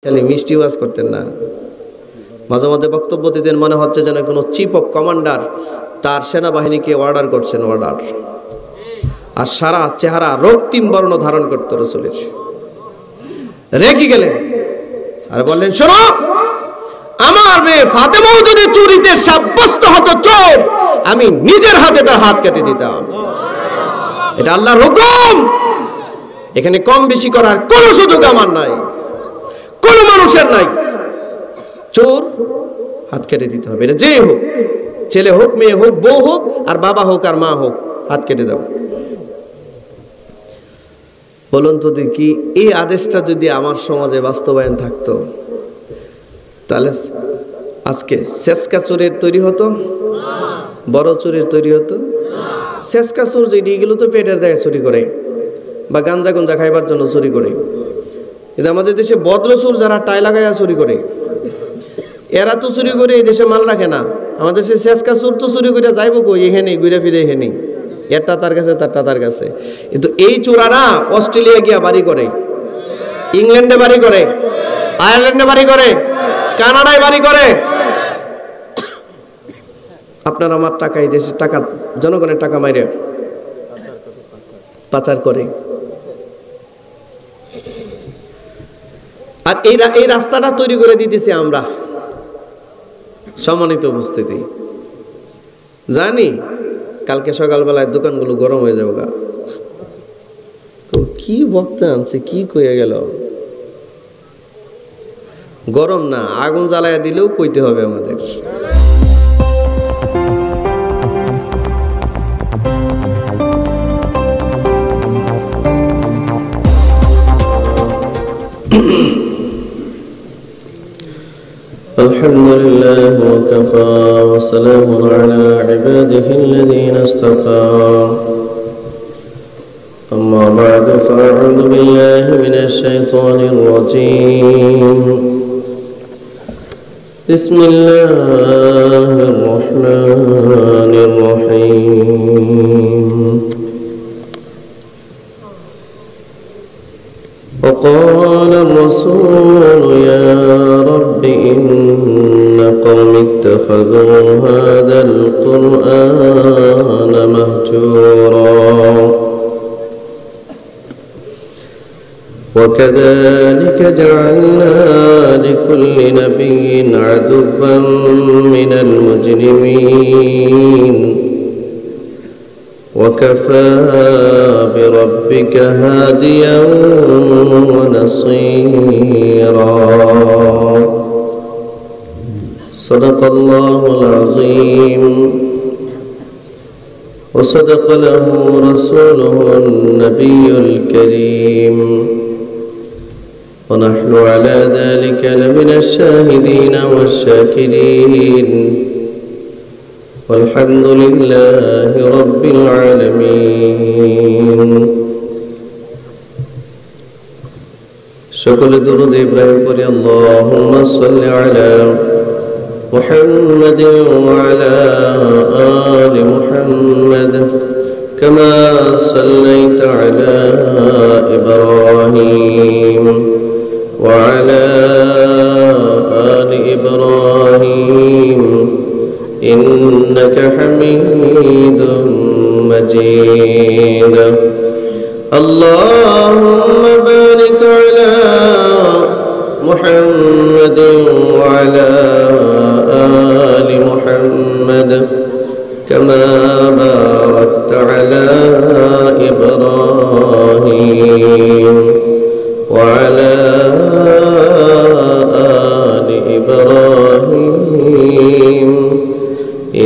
খালি মিষ্টি ওয়াজ করতেন না, মাঝে মাঝে বক্তব্য দিতেন, মনে হচ্ছে যেন কোনো চিফ অফ কমান্ডার তার সেনাবাহিনীকে অর্ডার করছেন, অর্ডার। আর সারা চেহারা রক্তিম বর্ণ ধারণ করত রাসূলের। রেগে গেলেন আর বললেন, শোনো, আমার মেয়ে ফাতেমাও যদি চুরিতে সাব্যস্ত হতো চোর, আমি নিজের হাতে তার হাত কেটে দিতাম। এটা আল্লাহর হুকুম, এখানে কম বেশি করার কোনো সুযোগ আমার নাই, কোন মানুষের নাই। চোর হাত কেটে দিতে হবে, এটা যে হোক, ছেলে হোক, মেয়ে হোক, বউ হোক, আর বাবা হোক আর মা হোক, হাত কেটে দাও। বলুন তো দেখি, এই আদেশটা যদি আমার সমাজে বাস্তবায়ন থাকতো, তাহলে আজকে সেচকা চোরের তৈরি হতো, বড় চোরের তৈরি হতো। সেচকা চোর যেগুলো তো পেটের দায়ে চুরি করে বা গাঞ্জা গঞ্জা খাইবার জন্য চুরি করে। কিন্তু আমাদের দেশে বদ্রচোর যারা টাই লাগাইয়া চুরি করে, এরা তো চুরি করে এই দেশে মাল রাখে না। আমাদের দেশে সেচকা চোর তো চুরি করে যাইব কই, এখানে ঘুরে ফিরে এখানে, একটা তার কাছে তারটা তার কাছে। কিন্তু এই চোরারা অস্ট্রেলিয়া গিয়া বাড়ি করে, ইংল্যান্ডে বাড়ি করে, আয়ারল্যান্ডে বাড়ি করে, কানাডায় বাড়ি করে। আপনার আমার টাকা, এই দেশের টাকা, জনগণের টাকা মাইরে পাচার করে। আর এই রাস্তাটা তৈরি করে দিতেছি আমরা। সম্মানিত উপস্থিতি, জানি কালকে সকালবেলায় দোকানগুলো গরম হয়ে যাবে। গা কি বক্তা আনছে, কি কইয়া গেল। গরম না, আগুন জ্বালায়া দিলেও কইতে হবে আমাদের। الحمد لله وكفى وسلام على عباده الذين اصطفى أما بعد فأعوذ بالله من الشيطان الرجيم بسم الله الرحمن الرحيم وقال الرسول يا رب إن قوم اتخذوا هذا القرآن مهجورا وكذلك جعلنا لكل نبي عدوا من المجرمين وكفى بربك هاديا ونصيرا صدق الله العظيم وصدق له رسوله النبي الكريم ونحن على ذلك لمن الشاهدين والشاكرين والحمد لله رب العالمين সকলে দুরূদ ইব্রাহিম পড়ি। আল্লাহুম্মা সাল্লি আলা মুহাম্মাদিন ওয়া আলা আলি মুহাম্মাদ কামা সাল্লাইতা আলা ইব্রাহিম ওয়া আলা আলি ইব্রাহিম إنك حميد مجيد اللهم بارك على محمد وعلى آل محمد كما باركت على إبراهيم وعلى آل إبراهيم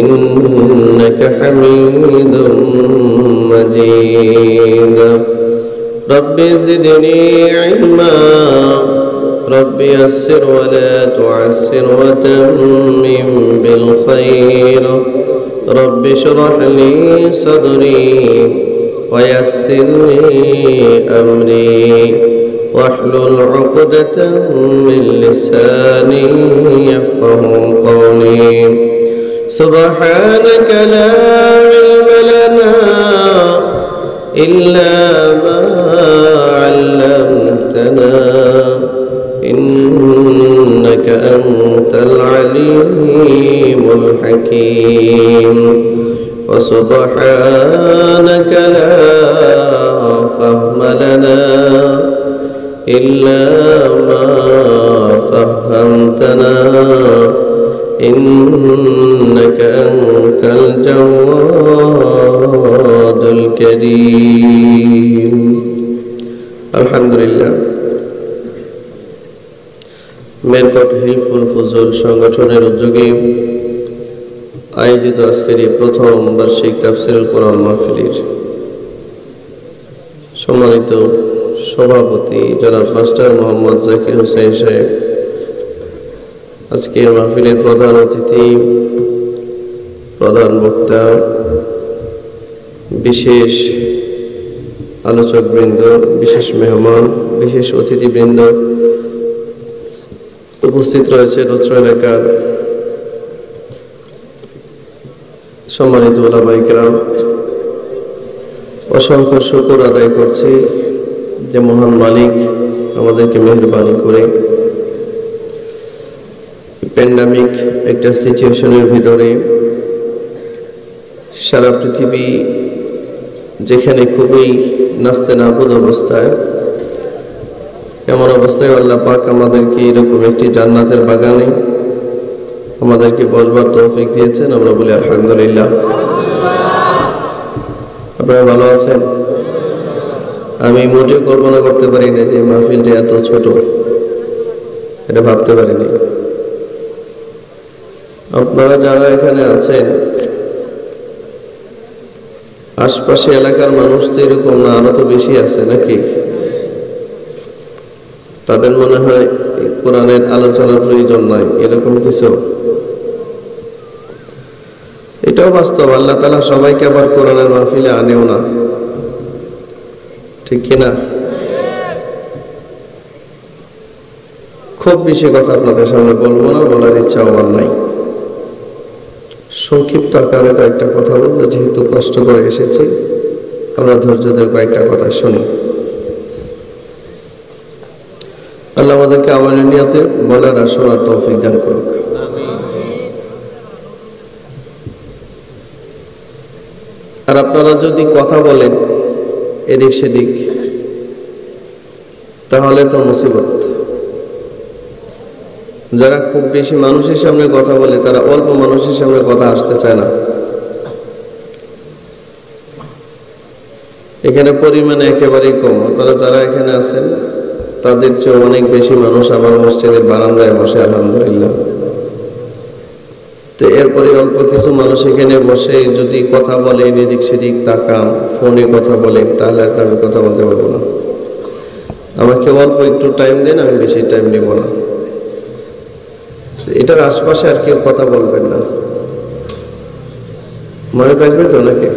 إنك حميد مجيد رب زدني علما رب يسر ولا تعسر وتمم بالخير رب اشرح لي صدري ويسر لي أمري واحلل عقدة من لساني يفقه قولي سبحانك لا علم لنا إلا ما علمتنا إنك أنت العليم الحكيم وسبحانك لا فهم لنا إلا ما فهمتنا إنك أنت الجواد الكريم الحمد لله মেরকট হিলফুল ফুজুল সংগঠনের উদ্যোগে আয়োজিত আজকের এই প্রথম বার্ষিক তাফসীরুল কোরআন মাহফিলের সম্মানিত সভাপতি জনাব মাস্টার মোহাম্মদ জাকির হোসেন সাহেব, আজকের মাহফিলের প্রধান অতিথি, প্রধান বক্তা, বিশেষ আলোচকবৃন্দ, বিশেষ মেহমান, বিশেষ অতিথিবৃন্দ, উপস্থিত রয়েছে উচ্চ এলাকার সম্মানিত উলামায়ে কেরাম, অসংখ্য শুকর আদায় করছি যে মহান মালিক আমাদেরকে মেহেরবানি করে প্যান্ডামিক একটা সিচুয়েশনের ভিতরে সারা পৃথিবী যেখানে খুবই নাস্তে নাবুদ অবস্থায়, এমন অবস্থায় আল্লাহ পাক আমাদেরকে এরকম একটি জান্নাতের বাগানে আমাদেরকে বসবার তৌফিক দিয়েছেন। আমরা বলি আলহামদুলিল্লাহ। আপনারা ভালো আছেন? আমি মোটেও কল্পনা করতে পারি না যে মাহফিলটা এত ছোট, এটা ভাবতে পারিনি। আপনারা যারা এখানে আছেন, আশপাশে এলাকার মানুষ তো এরকম না, আরো তো বেশি আছে নাকি? তাদের মনে হয় কোরআনের আলোচনার প্রয়োজন নয়, এরকম কিছু? এটাও বাস্তব, আল্লাহ তাআলা সবাইকে আবার কোরআনের মাহফিলে আনেও না, ঠিক কিনা? খুব বেশি কথা আপনাদের সামনে বলবো না, বলার ইচ্ছা আমার নাই। সংক্ষিপ্ত আকারে কয়েকটা কথা বলবো, যেহেতু কষ্ট করে এসেছি। আমরা ধৈর্য ধরে কয়েকটা কথা শুনি। আল্লাহ আমাদেরকে আমাদের নিয়তে বলার আর শোনার তৌফিক দান করুক। আর আপনারা যদি কথা বলেন এদিক সেদিক, তাহলে তো মুসিবত। যারা খুব বেশি মানুষের সামনে কথা বলে, তারা অল্প মানুষের সামনে কথা আসতে চায় না। এখানে পরিমাণে একেবারেই কম। আপনারা যারা এখানে আছেন তাদের চেয়ে অনেক বেশি মানুষ আমার মসজিদের বারান্দায় বসে, আলহামদুলিল্লাহ। তো এরপরে অল্প কিছু মানুষ এখানে বসে যদি কথা বলেন, এদিক সেদিক তাকান, ফোনে কথা বলেন, তাহলে তো আমি কথা বলতে পারবো না। আমাকে অল্প একটু টাইম দেন, আমি বেশি টাইম নেব না। এটার আশপাশে আর কেউ কথা বলবেন না, মনে থাকবে তো নাকি?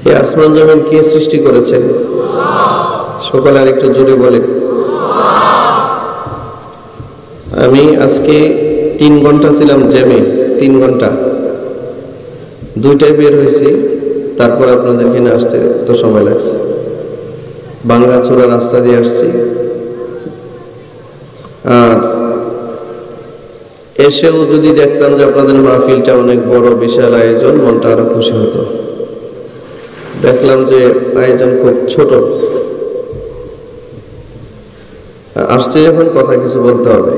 এই আসমান জমিন কে সৃষ্টি করেছেন? সকালে আর একটু জোরে বলেন। আমি আজকে 3 ঘন্টা ছিলাম জ্যামে, 3 ঘন্টা, 2টায় বের হয়েছি, তারপর আপনাদের এখানে আসতে তো সময় লাগছে। বাংলাচোরা রাস্তা দিয়ে আসছি, আর এসেও যদি দেখতাম যে আপনাদের মাহফিলটা অনেক বড়, বিশাল আয়োজন, মনটা আরো খুশি হতো। দেখলাম যে আয়োজন খুব ছোট। আসছে যখন কথা কিছু বলতে হবে।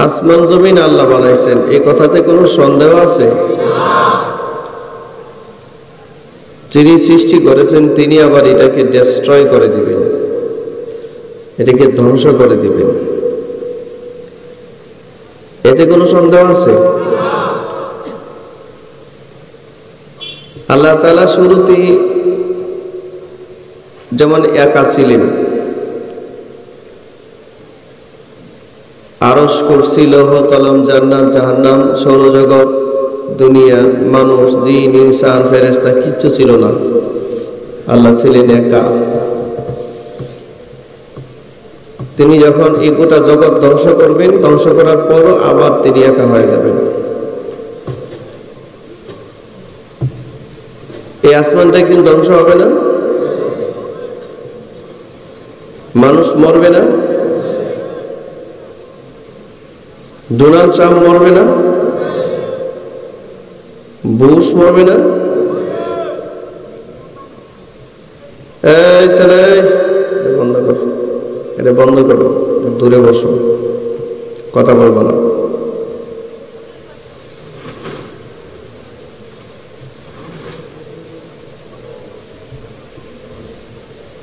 আসমান জমিন আল্লাহ বানাইছেন, এই কথাতে কোনো সন্দেহ আছে? যিনি সৃষ্টি করেছেন তিনি আবার এটাকে ডেস্ট্রয় করে দিবেন, এটাকে ধ্বংস করে দিবেন, এতে কোনো সন্দেহ আছে? আল্লাহ তাআলা শুরুতেই যেমন একা ছিলেন, আরশ, কুরসি, লৌহ কলম, জান্নাত, জাহান্নাম, সৌরজগৎ, দুনিয়া, মানুষ, জিন, ইনসান, ফেরেশতা কিচ্ছু ছিল না। আল্লাহ ছিলেন একা। তিনি যখন এই গোটা জগৎ ধ্বংস করবেন, ধ্বংস করার পরও আবার তিনি একা হয়ে যাবেন। এই আসমানটা একদিন ধ্বংস হবে না? মানুষ মরবে না? ডোনাল্ড ট্রাম্প মরবে না? বুশ মরবে না? এই ছেলে, বন্ধ করো, এটা বন্ধ করো, দূরে বসো, কথা বলবো না।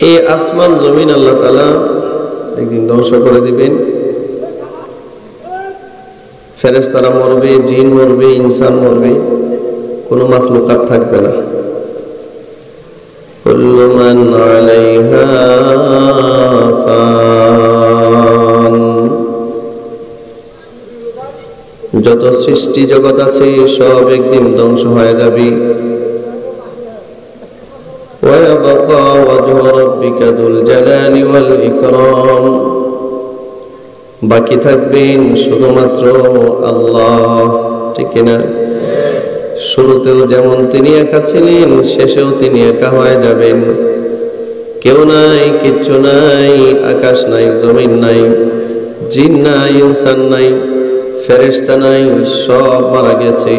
এই আসমান জমিন আল্লাহ তাআলা একদিন ধ্বংস করে দিবেন। ফেরেশতারা মরবে, জিন মরবে, ইনসান মরবে, কোনো মাখলুকাত থাকবে না। কুল্লু মান আলাইহা ফান, যত সৃষ্টি জগৎ আছে সব একদিন ধ্বংস হয়ে যাবে। ويبقى وجه ربك ذو الجلال والإكرام, বাকি থাকবেন শুধুমাত্র আল্লাহ, ঠিক না? শুরুতেও যেমন তিনি একা ছিলেন, শেষেও তিনি একা হয়ে যাবেন। কেউ নাই, কিচ্ছু নাই, আকাশ নাই, জমিন নাই, জিন নাই, ইনসান নাই, ফেরেশতা নাই, সব মারা গেছে।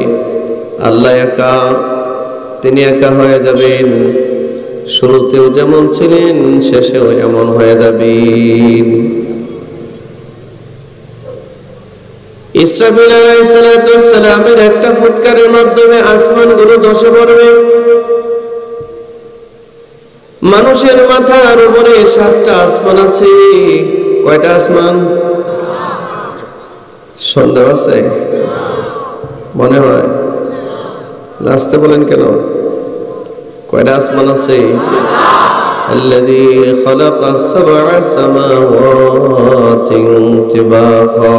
আল্লাহ একা, তিনি একা হয়ে যাবেন। শুরুতেও যেমন ছিলেন, শেষেও এমন হয়ে যাবেন। ইসরাফিল আলাইহিস সালাতু ওয়াস সালামের একটা ফুৎকারের মাধ্যমে আসমানগুলো ধসে পড়বে। মানুষের মাথার উপরে 7টা আসমান আছে। কয়টা আসমান? সন্দেহ আছে মনে হয়? লাস্টে বলেন কেন? কয়টা আসমান আছে? الذي خلق 7 سماوات طباقا,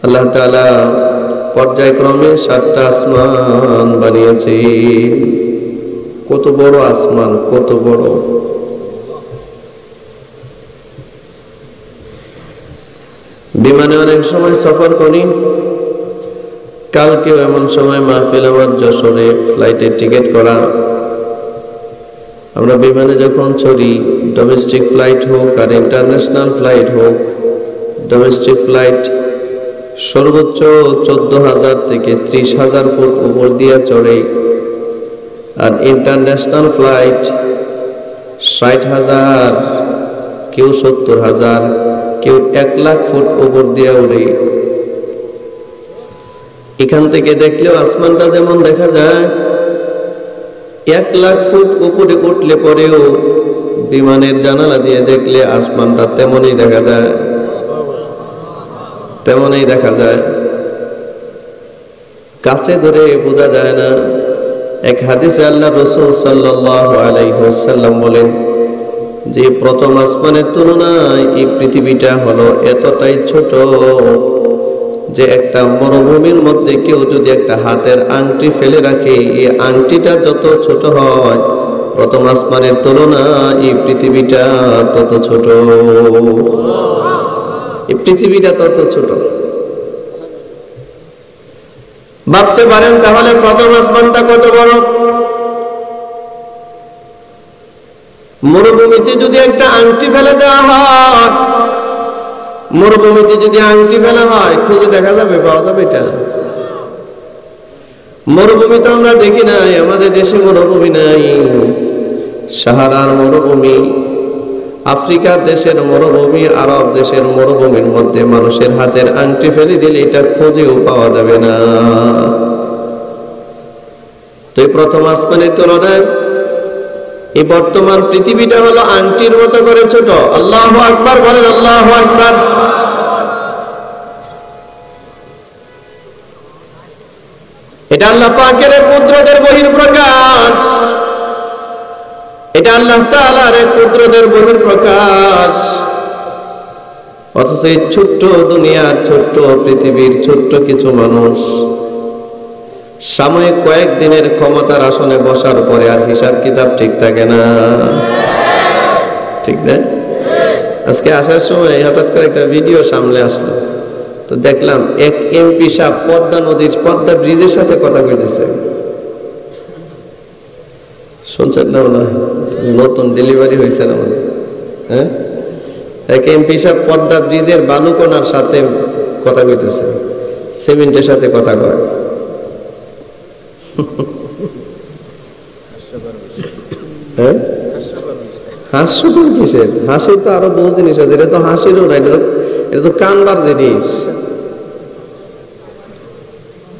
আল্লাহ তাআলা পর্যায়ক্রমে 7টা আসমান বানিয়েছে। কত বড় আসমান, কত বড়! বিমানে অনেক সময় সফর করি। কালকেও এমন সময় মাহফিল আমার যশোরে, ফ্লাইটের টিকিট করা। আমরা বিমানে যখন চড়ি, ডোমেস্টিক ফ্লাইট হোক আর ইন্টারন্যাশনাল ফ্লাইট হোক, ডোমেস্টিক ফ্লাইট সর্বোচ্চ 14,000 থেকে 30,000 ফুট উপর দিয়ে চড়ে, আর ইন্টারন্যাশনাল ফ্লাইট 60,000, কেউ 70,000, কেউ 1,00,000 ফুট উপর দিয়ে উড়ে। এখান থেকে দেখলেও আসমানটা যেমন দেখা যায়, 1,00,000 ফুট উপরে উঠলে পরেও বিমানের জানালা দিয়ে দেখলে আসমানটা তেমনই দেখা যায়, তেমনই দেখা যায়। কাছে ধরে বোঝা যায় না। এক হাদিসে আল্লাহ রাসূল সাল্লাল্লাহু আলাইহি ওয়াসাল্লাম বলেন যে প্রথম আসমানের তুলনায় এই পৃথিবীটা হলো এতটাই ছোট যে একটা মরুভূমির মধ্যে কেউ যদি একটা হাতের আংটি ফেলে রাখে, এই আংটিটা যত ছোট হয়, প্রথম আসমানের তুলনায় এই পৃথিবীটা তত ছোট। এই পৃথিবীটা তত ছোট। ভাবতে পারেন তাহলে প্রথম আসমানটা কত বড়? মরুভূমিতে যদি একটা আংটি ফেলে দেওয়া হয়, মরুভূমিতে যদি আংটি ফেলা হয়, খুঁজে দেখা যাবে, পাওয়া যাবে এটা? মরুভূমি তো আমরা দেখি নাই, আমাদের দেশে মরুভূমি নাই। সাহারার মরুভূমি, আফ্রিকার দেশের মরুভূমি, আরব দেশের মরুভূমির মধ্যে মানুষের হাতের আংটি ফেলে দিলে এটা খুঁজেও পাওয়া যাবে না। তো এই প্রথম আসমানের তুলনায় এই বর্তমান পৃথিবীটা হলো আংটির মতো করে ছোট। আল্লাহু আকবার বলেন, আল্লাহু আকবার। এটা আল্লাহ পাকের কুদরতের বহিঃপ্রকাশ, এটা আল্লাহ তাআলার কুদরতের বহিঃপ্রকাশ। অথচ এই ছোট্ট দুনিয়ার, ছোট্ট পৃথিবীর ছোট্ট কিছু মানুষ সাময়িক কয়েকদিনের ক্ষমতার আসনে বসার পরে আর হিসাব কিতাব ঠিক থাকে না, ঠিক না? আজকে আসার সময় হঠাৎ করে একটা ভিডিও সামনে আসলো, তো দেখলাম এক এমপি সাহেব পদ্মা নদীর, পদ্মা ব্রিজের সাথে কথা কইতেছে। শুনছেন না মনে হয়? নতুন ডেলিভারি হয়েছে না মনে হয়? হ্যাঁ, এক এমপি সাহেব পদ্মা ব্রিজের বালুকণার সাথে কথা কইতেছে, সিমেন্টের সাথে কথা কয়। হ্যাঁ, হাস্যকর কিসের? হাসির তো আরো বহু জিনিস আছে, এটা তো হাসিরও না, এটা তো কানবার জিনিস।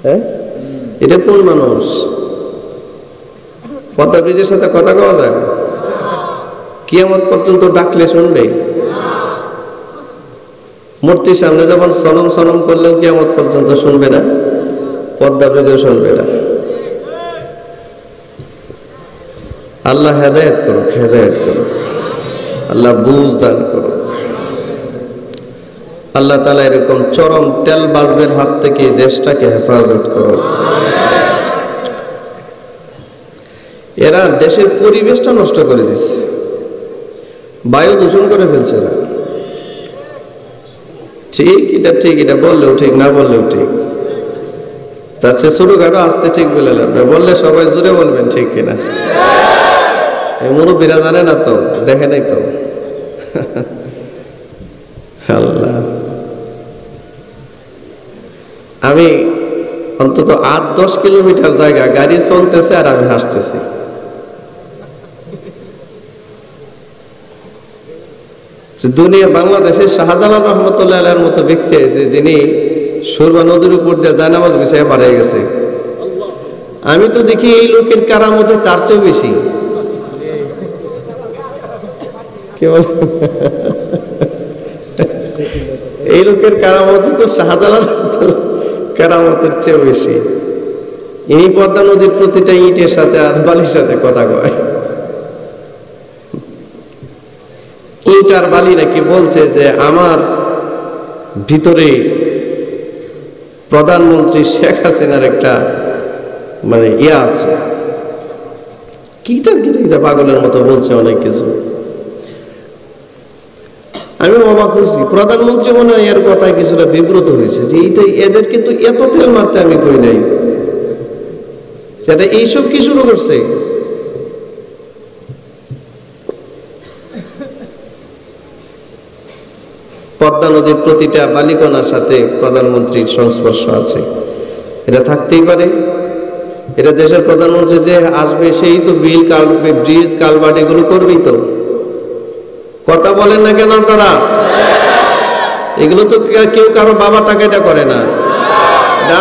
হ্যাঁ, এটা কোন মানুষ? পদ্মা ব্রিজের সাথে কথা কওয়া যায়? কিয়ামত পর্যন্ত ডাকলে শুনবে? মূর্তির সামনে যখন সনম সনম করলেও কিয়ামত পর্যন্ত শুনবে না, পদ্মা ব্রিজেও শুনবে না। আল্লাহ হেদায়েত করুক, হেদায়েত করুক, আল্লাহ বুঝ দান করুক। আল্লাহ তাআলা এরকম চরম তেলবাজদের হাত থেকে দেশটাকে হেফাজত করুক। এরা দেশের পরিবেশটা নষ্ট করে দিচ্ছে, বায়ু দূষণ করে ফেলছে এরা। ঠিক, এটা বললেও ঠিক, না বললেও ঠিক। তার চেয়ে ছোটখাটো আসতে ঠিক বলে লাগবে, বললে সবাই জুড়ে বলবেন ঠিক কিনা। এই মুরব্বীরা জানে না তো, দেখে নাই তো। আল্লাহ, আমি অন্তত 8-10 কিলোমিটার জায়গা গাড়ি চলতেছে আর আমি হাসতেছি। দুনিয়া বাংলাদেশের শাহজালাল রহমতুল্লাহ আলাইহির মতো ব্যক্তি আছে যিনি সুরমা নদীর উপর দিয়ে জায়নামাজ বিছায় পালিয়ে গেছে। আমি তো দেখি এই লোকের কারামত তার চেয়ে বেশি। কি বল, এই লোকের কারামত তো শাহজালাল কারামতের চেয়ে বেশি। ইনি পদ্মা নদীর প্রতিটা ইটের সাথে আর বালির সাথে কথা কয়। ইট আর বালি নাকি বলছে যে আমার ভিতরে প্রধানমন্ত্রী শেখ হাসিনার একটা মানে ইয়া আছে। কিটা পাগলের মতো বলছে অনেক কিছু। আমি অবাক হয়েছি, প্রধানমন্ত্রী মনে হয় এর কথায় কিছুটা বিব্রত হয়েছে যে এদের কিন্তু এত তেল মারতে আমি কই নাই, এইসব কি শুরু করছে। পদ্মা নদীর প্রতিটা বালিকণার সাথে প্রধানমন্ত্রীর সংস্পর্শ আছে, এটা থাকতেই পারে। এটা দেশের প্রধানমন্ত্রী যে আসবে সেই তো ব্রিজ কালভার্ট এগুলো করবেই তো। কথা বলেন না কেন আপনারা? এগুলো তো কেউ কারো বাবা টাকাটা করে না,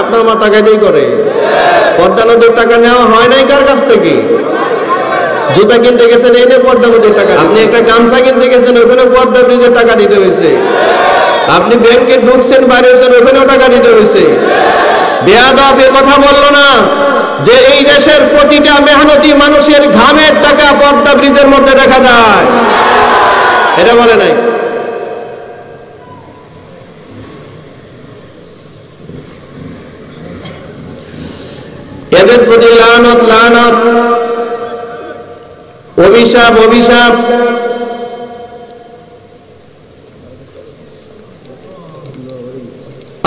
আপনার আমার টাকাটাই করে। পদ্মা নদীর টাকা নেওয়া হয় নাই কার কাছ থেকে? জুতা কিনতে গেছেন এনে পদ্মা নদীর টাকা, আপনি একটা গামছা কিনতে গেছেন ওখানে পদ্মা ব্রিজের টাকা দিতে হয়েছে, আপনি ব্যাংকে ঢুকছেন বাইরে হয়েছেন ওখানেও টাকা দিতে হয়েছে। বেয়াদব এ কথা বললো না যে এই দেশের প্রতিটা মেহনতি মানুষের ঘামের টাকা পদ্মা ব্রিজের মধ্যে দেখা যায়, এটা বলে নাই। এদের প্রতি লানত লানত, অভিশাপ অভিশাপ।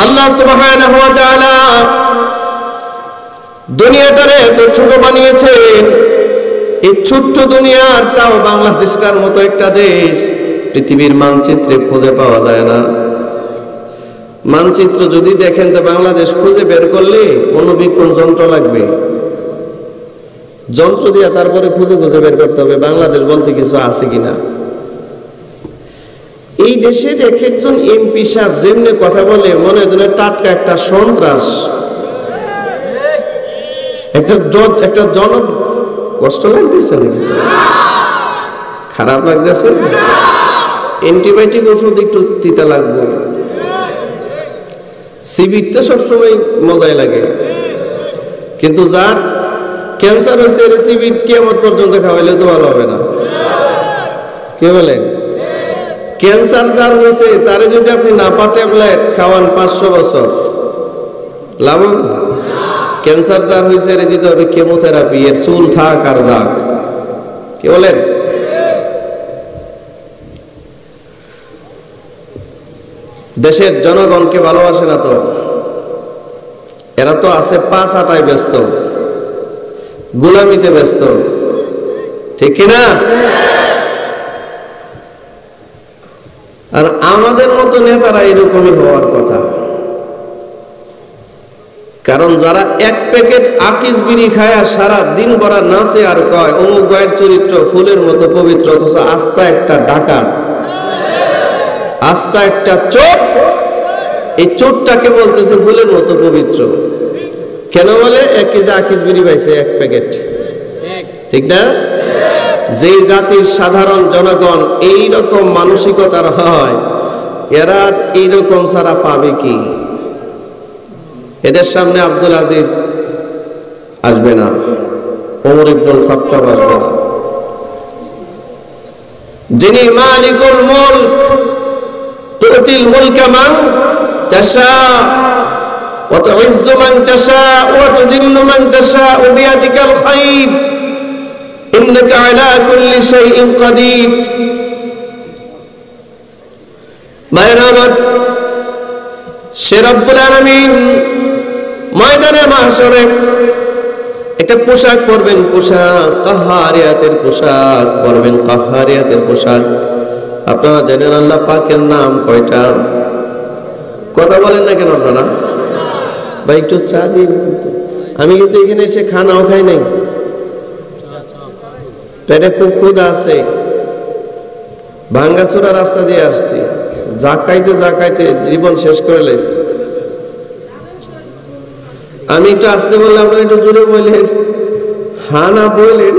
আল্লাহ সুবহানাহু ওয়া তাআলা দুনিয়াটারে এত ছোট বানিয়েছেন, এই ছোট্ট দুনিয়ার তাও বাংলাদেশটার মতো একটা দেশ পৃথিবীর মানচিত্রে খুঁজে পাওয়া যায় না। মানচিত্র যদি দেখেন তো বাংলাদেশ খুঁজে বের করলে অনুবীক্ষণ যন্ত্র লাগবে, যন্ত্র দিয়ে তারপরে খুঁজে খুঁজে বের করতে হবে বাংলাদেশ বলতে কিছু আছে কিনা। এই দেশের এক একজন এমপি সাহেব যেমনি কথা বলে মনে হয় টাটকা একটা সন্ত্রাস, একটা জন কষ্ট লাগতেছে নাকি, খারাপ লাগতেছে, অ্যান্টিবায়োটিক ওষুধ একটু তিতা লাগবে। সিবিট তো সবসময় মজাই লাগে, কিন্তু যার ক্যান্সার হয়েছে সিবিট কিয়ামত পর্যন্ত খাওয়াইলে তো ভালো হবে না। কি বলেন? ক্যান্সার যার হয়েছে তারে যদি আপনি নাপা ট্যাবলেট খাওয়ান 500 বছর লাভ হবে? ক্যান্সার যার হয়েছে এর দিতে হবে কেমোথেরাপি, এর চুল থাক আর যাক। কি বলেন? দেশের জনগণকে ভালোবাসে না তো, এরা তো আছে 5 আটায় ব্যস্ত, গোলামিতে ব্যস্ত। ঠিক কিনা? আর আমাদের মতো নেতারা এরকমই হওয়ার কথা। কারণ যারা এক প্যাকেট আকিস বিড়ি খায় আর সারা দিন ভরা নাচে আর কয় অমুক ভাইয়ের চরিত্র ফুলের মতো পবিত্র, অথচ আস্থা একটা ডাকাত, আস্থা একটা চোর। এই চোরটাকে বলতেছে ফুলের মতো পবিত্র। কেন বলে? এক কেজি আকিস বিড়ি পাইছে, এক প্যাকেট, ঠিক না? যে জাতির সাধারণ জনগণ এই রকম মানসিকতার হয়, এরা এইরকম ছাড়া পাবে কি? এদের সামনে আব্দুল আজিজ আসবে না, ওমর ইবনুল খাত্তাব আসবে না। যিনি মালিকুল মুলক, তুতিল মুলকা মান তাশা ওয়া তুইজ্জু মান তাশা ওয়া তুযিল্লু মান তাশা বিয়াদিকাল খায়র ইন্নাকা আলা কুল্লি শাইইন কাদির। মায়রামাত সে রব্বুল আলামিন ময়দানে মাহশরে একটা পোশাক পরবেন, পোশাক কাহারিয়াতের পোশাক পরবেন, কাহারিয়াতের পোশাক। আপনারা জানেন আল্লাহ পাকের নাম কয়টা? কথা বলেন না কেন আপনারা? ভাই একটু চা দিন। আমি কিন্তু এখানে এসে খানাও খাই নাই, পেটে খুব ক্ষুধা আছে, ভাঙ্গাচোরা রাস্তা দিয়ে আসছি, জাকাইতে জাকাইতে জীবন শেষ করে লাইছি। আমি একটু আসতে বললাম, আপনারা একটু জোরে বললেন, হ্যাঁ না বললেন,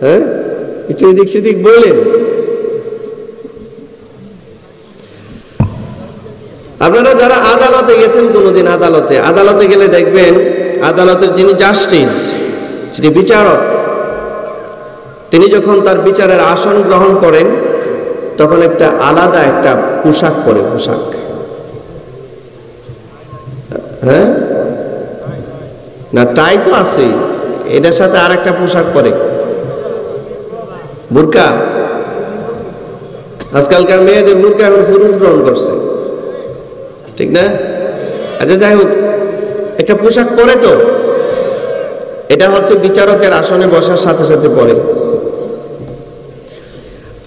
হ্যাঁ একটু এদিক সেদিক বললেন। আপনারা যারা আদালতে গেছেন কোনোদিন, আদালতে গেলে দেখবেন আদালতের যিনি জাস্টিস, যিনি বিচারক, তিনি যখন তার বিচারের আসন গ্রহণ করেন তখন একটা আলাদা একটা পোশাক পরে, পোশাক, হ্যাঁ না টাই তো আছে, এটার সাথে আর একটা পোশাক পরে, বুরকা। আজকালকার মেয়েদের বুরকা এখন পুরুষ গ্রহণ করছে, ঠিক না? আচ্ছা যাই হোক, একটা পোশাক পরে, তো এটা হচ্ছে বিচারকের আসনে বসার সাথে সাথে পরে।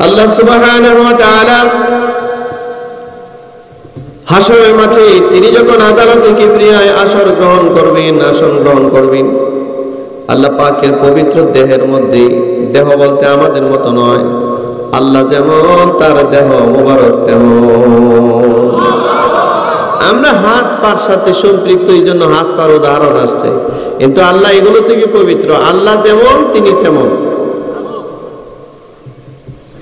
আল্লাহ সুবহানাহু ওয়া তাআলা হাসরের মাঠে তিনি যখন আদালতে কিবরিয়ায় আসন গ্রহণ করবেন, আল্লাহ পাকের পবিত্র দেহের মধ্যে, দেহ বলতে আমাদের মতো নয়, আল্লাহ যেমন তার দেহ মোবারক তেমন। আমরা হাত পার সাথে সম্পৃক্ত, এই জন্য হাত পার উদাহরণ আসছে, কিন্তু আল্লাহ এগুলো থেকে পবিত্র। আল্লাহ যেমন তিনি তেমন।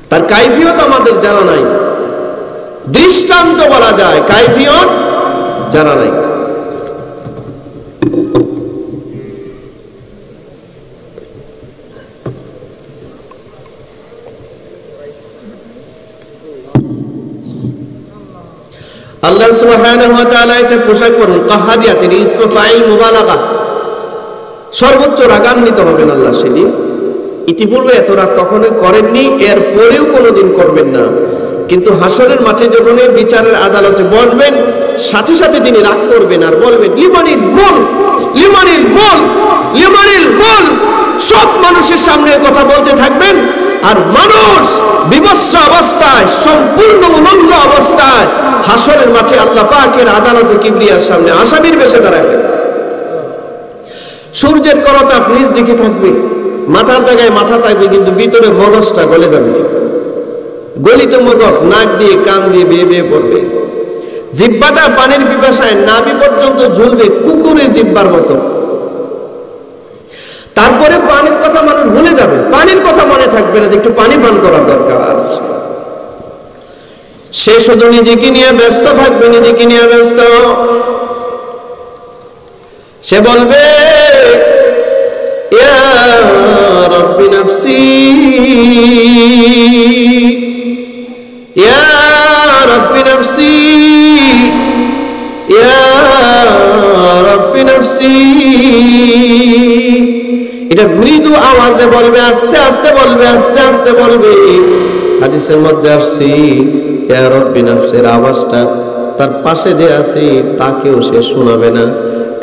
তার কাইফিয়ত আমাদের জানা নাই, দৃষ্টান্ত বলা যায়, কাইফিয়ত জানা নাই। আল্লাহ সুবহানাহু ওয়া তাআলা একটা পোশাক পরেন, কাহারিয়া, তিনি ইসমে ফাইল মুবালাগা, সর্বোচ্চ রাগান্বিত হবেন আল্লাহ সেদিন। ইতিপূর্বে এত রাগ কখনোই করেননি, এর পরেও কোনোদিন করবেন না। কিন্তু হাসরের মাঠে যখন বিচারের আদালতে বসবেন, সাথে সাথে তিনি রাগ করবেন আর বলবেন, লিমানিল মুলক, লিমানিল মুলক, লিমানিল মুলক। সব মানুষের সামনে কথা বলতে থাকবেন, আর মানুষ বিভৎস অবস্থায়, সম্পূর্ণ উলঙ্গ অবস্থায় হাসরের মাঠে আল্লাহ পাকের আদালতে কিবরিয়ার সামনে আসামির বেশে দাঁড়াবে। সূর্যের করতাপ নিজ দিকে থাকবে, মাথার জায়গায় মাথা থাকবে, কিন্তু ভিতরে মগজটা গলে যাবে, গলিত মগজ নাক দিয়ে কান দিয়ে বেয়ে বেয়ে পড়বে। জিহ্বাটা পানির পিপাসায় নাভি পর্যন্ত ঝুলবে, কুকুরের জিহ্বার মতো। তারপরে পানির কথা মানুষ ভুলে যাবে, পানির কথা মনে থাকবে না যে একটু পানি পান করা দরকার। সে শুধু নিজেকে নিয়ে ব্যস্ত থাকবে, নিজেকে নিয়ে ব্যস্ত। সে বলবে, ইয়া রাব্বি নাফসি, ইয়া রাব্বি নাফসি, ইয়া রাব্বি নাফসি। এটা মৃদু আওয়াজে বলবে, আস্তে আস্তে বলবে, আস্তে আস্তে বলবে। হাদিসের মধ্যে আসছে, ইয়া রাব্বি নাফসির আওয়াজটা তার পাশে যে আছে তাকেও সে শোনাবে না।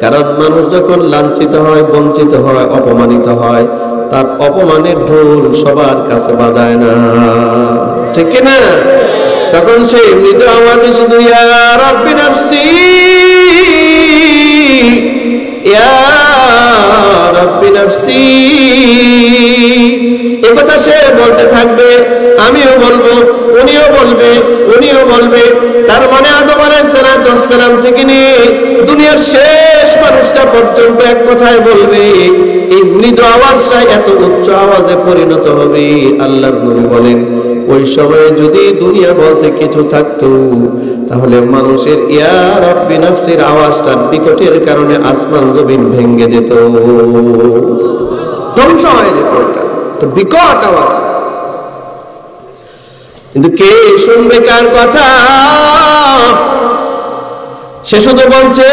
কারণ মানুষ যখন লাঞ্ছিত হয়, বঞ্চিত হয়, অপমানিত হয়, তার অপমানের ঢোল সবার কাছে বাজায় না, ঠিক কি না? তখন সেই মৃদু আওয়াজে শুধু ইয়া রাব্বি নাফসি, ইয়া রাব্বি নাফসি, এই কথা সে বলতে থাকবে, আমিও বলবো, উনিও বলবে, উনিও বলবে। তার মানে আদম আলাইহিস সালাম থেকে নিয়ে দুনিয়ার শেষ মানুষটা পর্যন্ত এক কথায় বলবে। এই মৃদু আওয়াজটা এত উচ্চ আওয়াজে পরিণত হবে, আল্লাহর নবী বলেন ওই সময় যদি দুনিয়া বলতে কিছু থাকতো তাহলে মানুষের ইয়া রাব্বি নাফসির আওয়াজটার বিকটের কারণে আসমান জমিন ভেঙে যেত, ধ্বংস হয়ে যেত। এটা তো বিকট আওয়াজ, কিন্তু কে শুনবে কার কথা? সে শুধু বলছে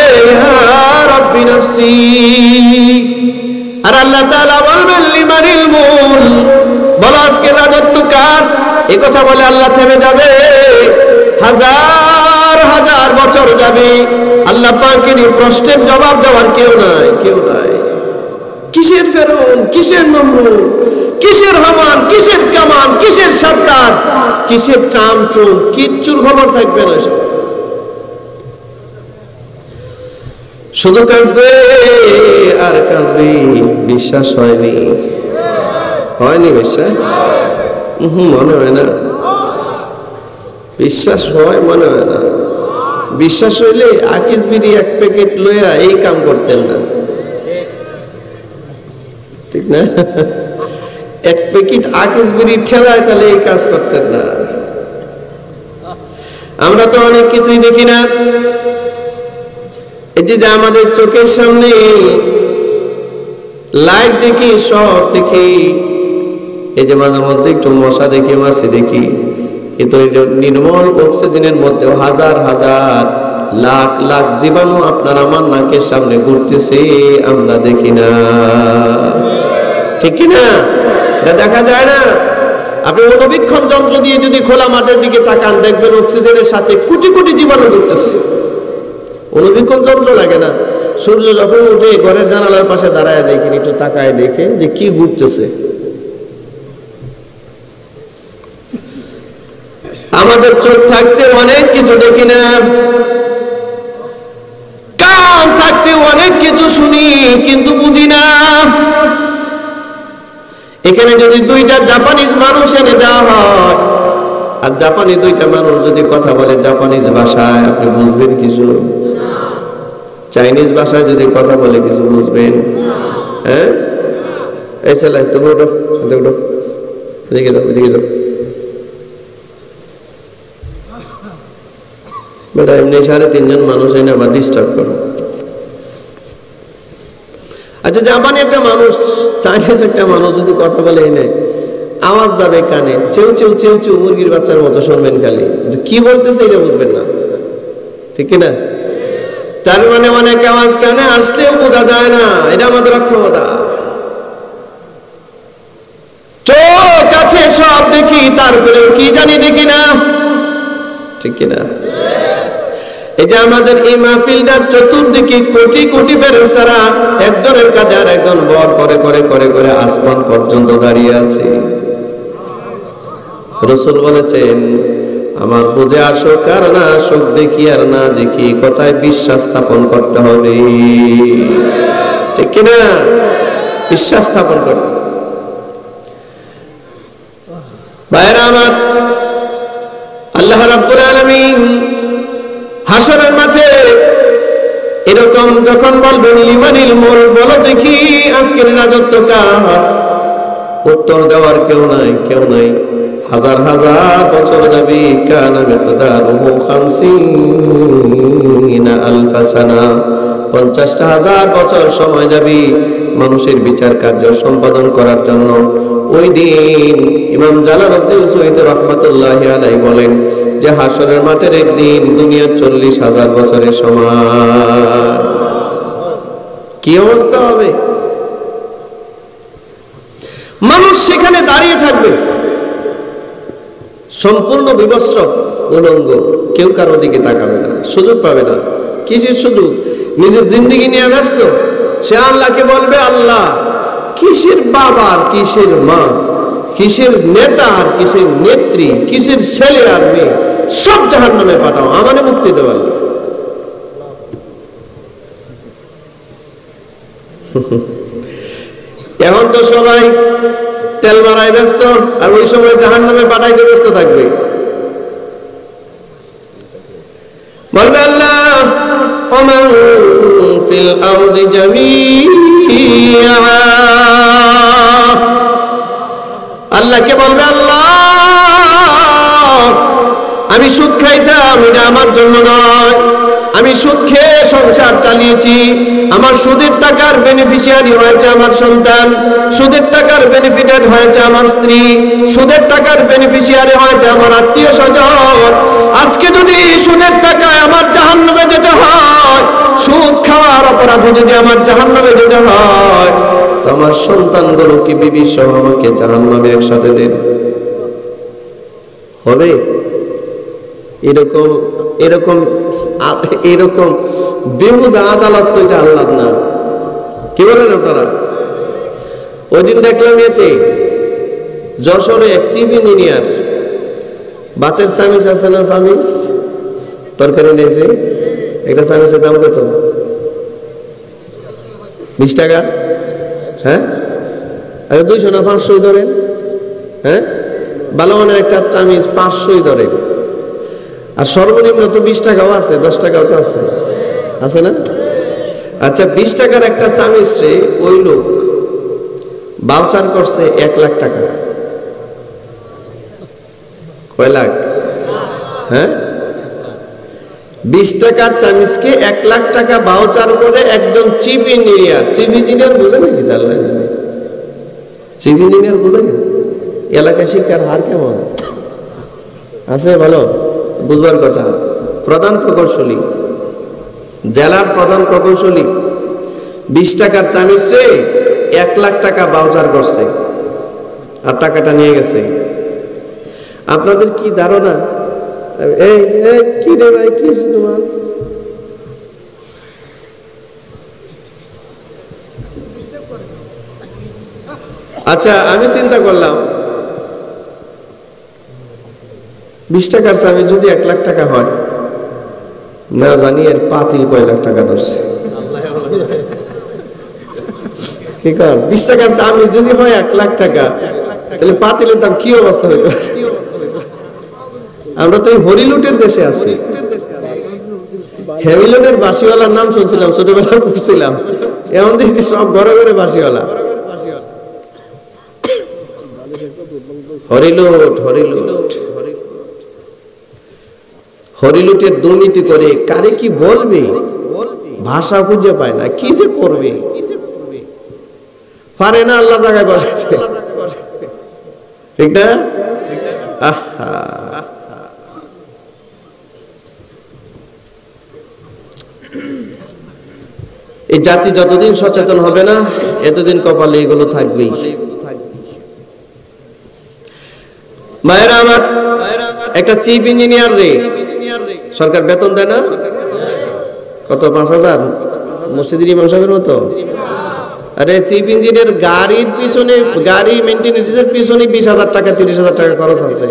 ইয়া রাব্বি নাফসি। আর আল্লাহ তাআলা বলবেন লিমানিল মুলক, বলো আজকে রাজত্ব কার? এই কথা বলে আল্লাহ থেমে যাবে, হাজার হাজার বছর যাবে, আল্লাহ পাকের প্রশ্নের জবাব দেওয়ার কেউ নাই, কেউ নাই। কিসের ফেরাউন, কিসের নমরুদ, কিসের হামান, কিসের কামান, কিসের সাদ্দাত, কিসের ট্রাম কিচ্ছুর খবর থাকবে না। শুধু কাঁদবে আর কাঁদবে। বিশ্বাস হয়নি, হয়নি বিশ্বাস? মনে হয় না। বিশ্বাস হয় মনে হয় না। বিশ্বাস হইলে আকিস বিড়ি এক প্যাকেট লইয়া এই কাম করতেন না, ঠিক না? এক প্যাকেট আকিস বিড়ি ঠেলায় তাহলে এই কাজ করতেন না। আমরা তো অনেক কিছুই দেখি না। এই যে আমাদের চোখের সামনে লাইট দেখি, সব দেখি, এই যে মাঝে মধ্যে একটু মশা দেখি, মাছি দেখি, কিন্তু নির্মল অক্সিজেনের মধ্যে হাজার হাজার লাখ লাখ জীবাণু আপনার আমার নাকের সামনে ঘুরতেছে, আমরা দেখি না, ঠিক কিনা? এটা দেখা যায় না। আপনি অনুবীক্ষণ যন্ত্র দিয়ে যদি খোলা মাঠের দিকে তাকান, দেখবেন অক্সিজেনের সাথে কোটি কোটি জীবাণু ঘুরতেছে। অনুবীক্ষণ যন্ত্র লাগে না। সূর্য যখন উঠে ঘরের জানালার পাশে দাঁড়ায় দেখেন, একটু তাকায় দেখে যে কি ঘুরতেছে। আমাদের চোখ থাকতে অনেক কিছু দেখি না, কান থাকতে অনেক কিছু শুনি কিন্তু বুঝি না। এখানে যদি দুইটা জাপানিজ মানুষ এনে দেওয়া হয়, আর জাপানি দুইটা মানুষ যদি কথা বলে জাপানিজ ভাষায়, আপনি বুঝবেন কিছু? চাইনিজ ভাষায় যদি কথা বলে কিছু বুঝবেন? হ্যাঁ, এই ছেলে তুমি ওঠো, এদিকে যাও, এদিকে যাও। বেটা এমনি 3.5 জন মানুষ এনে আবার ডিস্টার্ব করো। আচ্ছা, জাপানি একটা মানুষ, চাইনিজ একটা মানুষ যদি কথা বলে এনে, আওয়াজ যাবে কানে, চেউ চেউ চেউ চেউ মুরগির বাচ্চার মতো শুনবেন, খালি কি বলতেছে এটা বুঝবেন না, ঠিক কিনা? তার মানে অনেক আওয়াজ কানে আসলেও বোঝা যায় না। এটা আমাদের অক্ষমতা। চোখ আছে, সব দেখি, তারপরেও কি জানি দেখি না, ঠিক কিনা? এই যে আমাদের এই মাহফিলটার চতুর্দিকে কোটি কোটি ফেরেশতারা একজনের কাঁধে আর একজন বর করে করে করে করে আসমান পর্যন্ত দাঁড়িয়ে আছে। রাসূল বলেছেন, আমার বুঝে আসুক আর না আসুক, দেখি আর না দেখি, কথায় বিশ্বাস স্থাপন করতে হবে, ঠিক কিনা? বিশ্বাস স্থাপন করতে। ভাইরা আমার, আল্লাহ রাব্বুল আলামিন হাসরের মাঠে এরকম যখন বলবেন লিমানিল মুলক, বলো দেখি আজকের রাজত্ব কার? উত্তর দেওয়ার কেউ নাই, কেউ নাই। হাজার হাজার বছর যাবে, কানা মিকদারুহু 50 আলফা সানা, 50,000 বছর সময় যাবে মানুষের বিচার কার্য সম্পাদন করার জন্য। ওই দিন ইমাম জালালউদ্দিন সুয়ুতী রাহমাতুল্লাহি আলাইহি বলেন যে হাসরের মাঠের একদিন দুনিয়ার 40,000 বছরের সমান। কি অবস্থা হবে? মানুষ সেখানে দাঁড়িয়ে থাকবে সম্পূর্ণ বিবস্ত্র, উলঙ্গ, কেউ কারোর দিকে তাকাবে না, সুযোগ পাবে না। কিসের সুযোগ? নিজের জিন্দেগি নিয়ে ব্যস্ত। সে আল্লাহকে বলবে, আল্লাহ কিসের বাবা আর কিসের মা, কিসের নেতা আর কিসের নেত্রী, কিসের ছেলে আর মেয়ে, সব জাহান্নামে পাঠাও, আমারে মুক্তি দিতে পারলো। এখন তো সবাই তেল মারায় ব্যস্ত, আর ওই সময় জাহান্নামে পাঠাইতে ব্যস্ত থাকবে। বলবে আল্লাহ ওমান ফিল আরদি জামিআ, আল্লাহকে বলবে আল্লাহ আমি সুদ খাইতাম, এটা আমার জন্য নয়, আমি সুদ খেয়ে সংসার চালিয়েছি, আমার সুদের টাকার বেনিফিশিয়ারি হয়েছে আমার সন্তান, সুদের টাকার বেনিফিটেড হয়েছে আমার স্ত্রী, সুদের টাকার বেনিফিশিয়ারি হয়েছে আমার আত্মীয় স্বজন। আজকে যদি সুদের টাকায় আমার জাহান্নামে যেতে হয়, সুদ খাওয়ার অপরাধে যদি আমার জাহান্নামে যেতে হয়, তো আমার সন্তানগুলোকে বিবি সহ আমাকে জাহান্নামে একসাথে দেন হবে? এরকম এরকম এরকম বেহুদা আদালত তো এটা আল্লাহ না, কি বলেন আপনারা? ওই দিন দেখলাম এতে যশোরে এক চিফ ইঞ্জিনিয়ার, বাতের চামিচ আছে না, চামিচ তরকারি নিয়েছে, একটা চামিচের দাম কত? 20 টাকা। হ্যাঁ 200 না 500 ধরেন, হ্যাঁ ভালো মানের একটা চামিচ 500 ধরেন, আর সর্বনিম্ন তো 20 টাকাও আছে, 10 টাকাও তো আছে, আছে না? আচ্ছা 20 টাকার একটা চামিচ রে ওই লোক বাউচার করছে 1 লাখ টাকা। কয় লাখ? হ্যাঁ 20 টাকার চামিচকে 1 লাখ টাকা বাউচার করে একজন চিফ ইঞ্জিনিয়ার, চিফ ইঞ্জিনিয়ার বুঝে নাকি? চিফ ইঞ্জিনিয়ার বুঝে? এলাকায় শিক্ষার হার কেমন আছে ভালো বুঝবার কথা। প্রধান প্রকৌশলী, জেলার প্রধান প্রকৌশলী 20 টাকার চামিচে 1 লাখ টাকা বাউচার করছে আর টাকাটা নিয়ে গেছে। আপনাদের কি ধারণা? এই কি রে ভাই, কি তোমার? আচ্ছা আমি চিন্তা করলাম 20 টাকার চামিচ যদি 1 লাখ টাকা হয়, না জানি এর পাতিল কয় লাখ টাকা ধরছে। কি কর 20 টাকার চামিচ যদি হয় 1 লাখ টাকা, তাহলে পাতিলের দাম কি অবস্থা হইতো? আমরা তো হরিলুটের দেশে আছি। হ্যামিলনের বাঁশিওয়ালার নাম শুনছিলাম, ছোটবেলায় পড়ছিলাম, এমন দেখছি সব ঘরে ঘরে বাঁশিওয়ালা। হরিলুট হরিলুট হরিলুটের দুর্নীতি করে কারে কি বলবে, ভাষা খুঁজে পায় না, কি যে করবে পারে না, আল্লাহ জায়গায় বসাতে, ঠিক না? এই জাতি যতদিন সচেতন হবে না, এতদিন কপালে এগুলো থাকবেই। মায়েরা আমার, একটা চিফ ইঞ্জিনিয়ার রে সরকার বেতন দেয় না কত? 5,000 মসজিদের ইমাম সাহেবের মতো। আরে চিফ ইঞ্জিনিয়ার গাড়ির পিছনে, গাড়ি মেইনটেনেন্সের পিছনে 20,000 টাকা 30,000 টাকা খরচ আছে।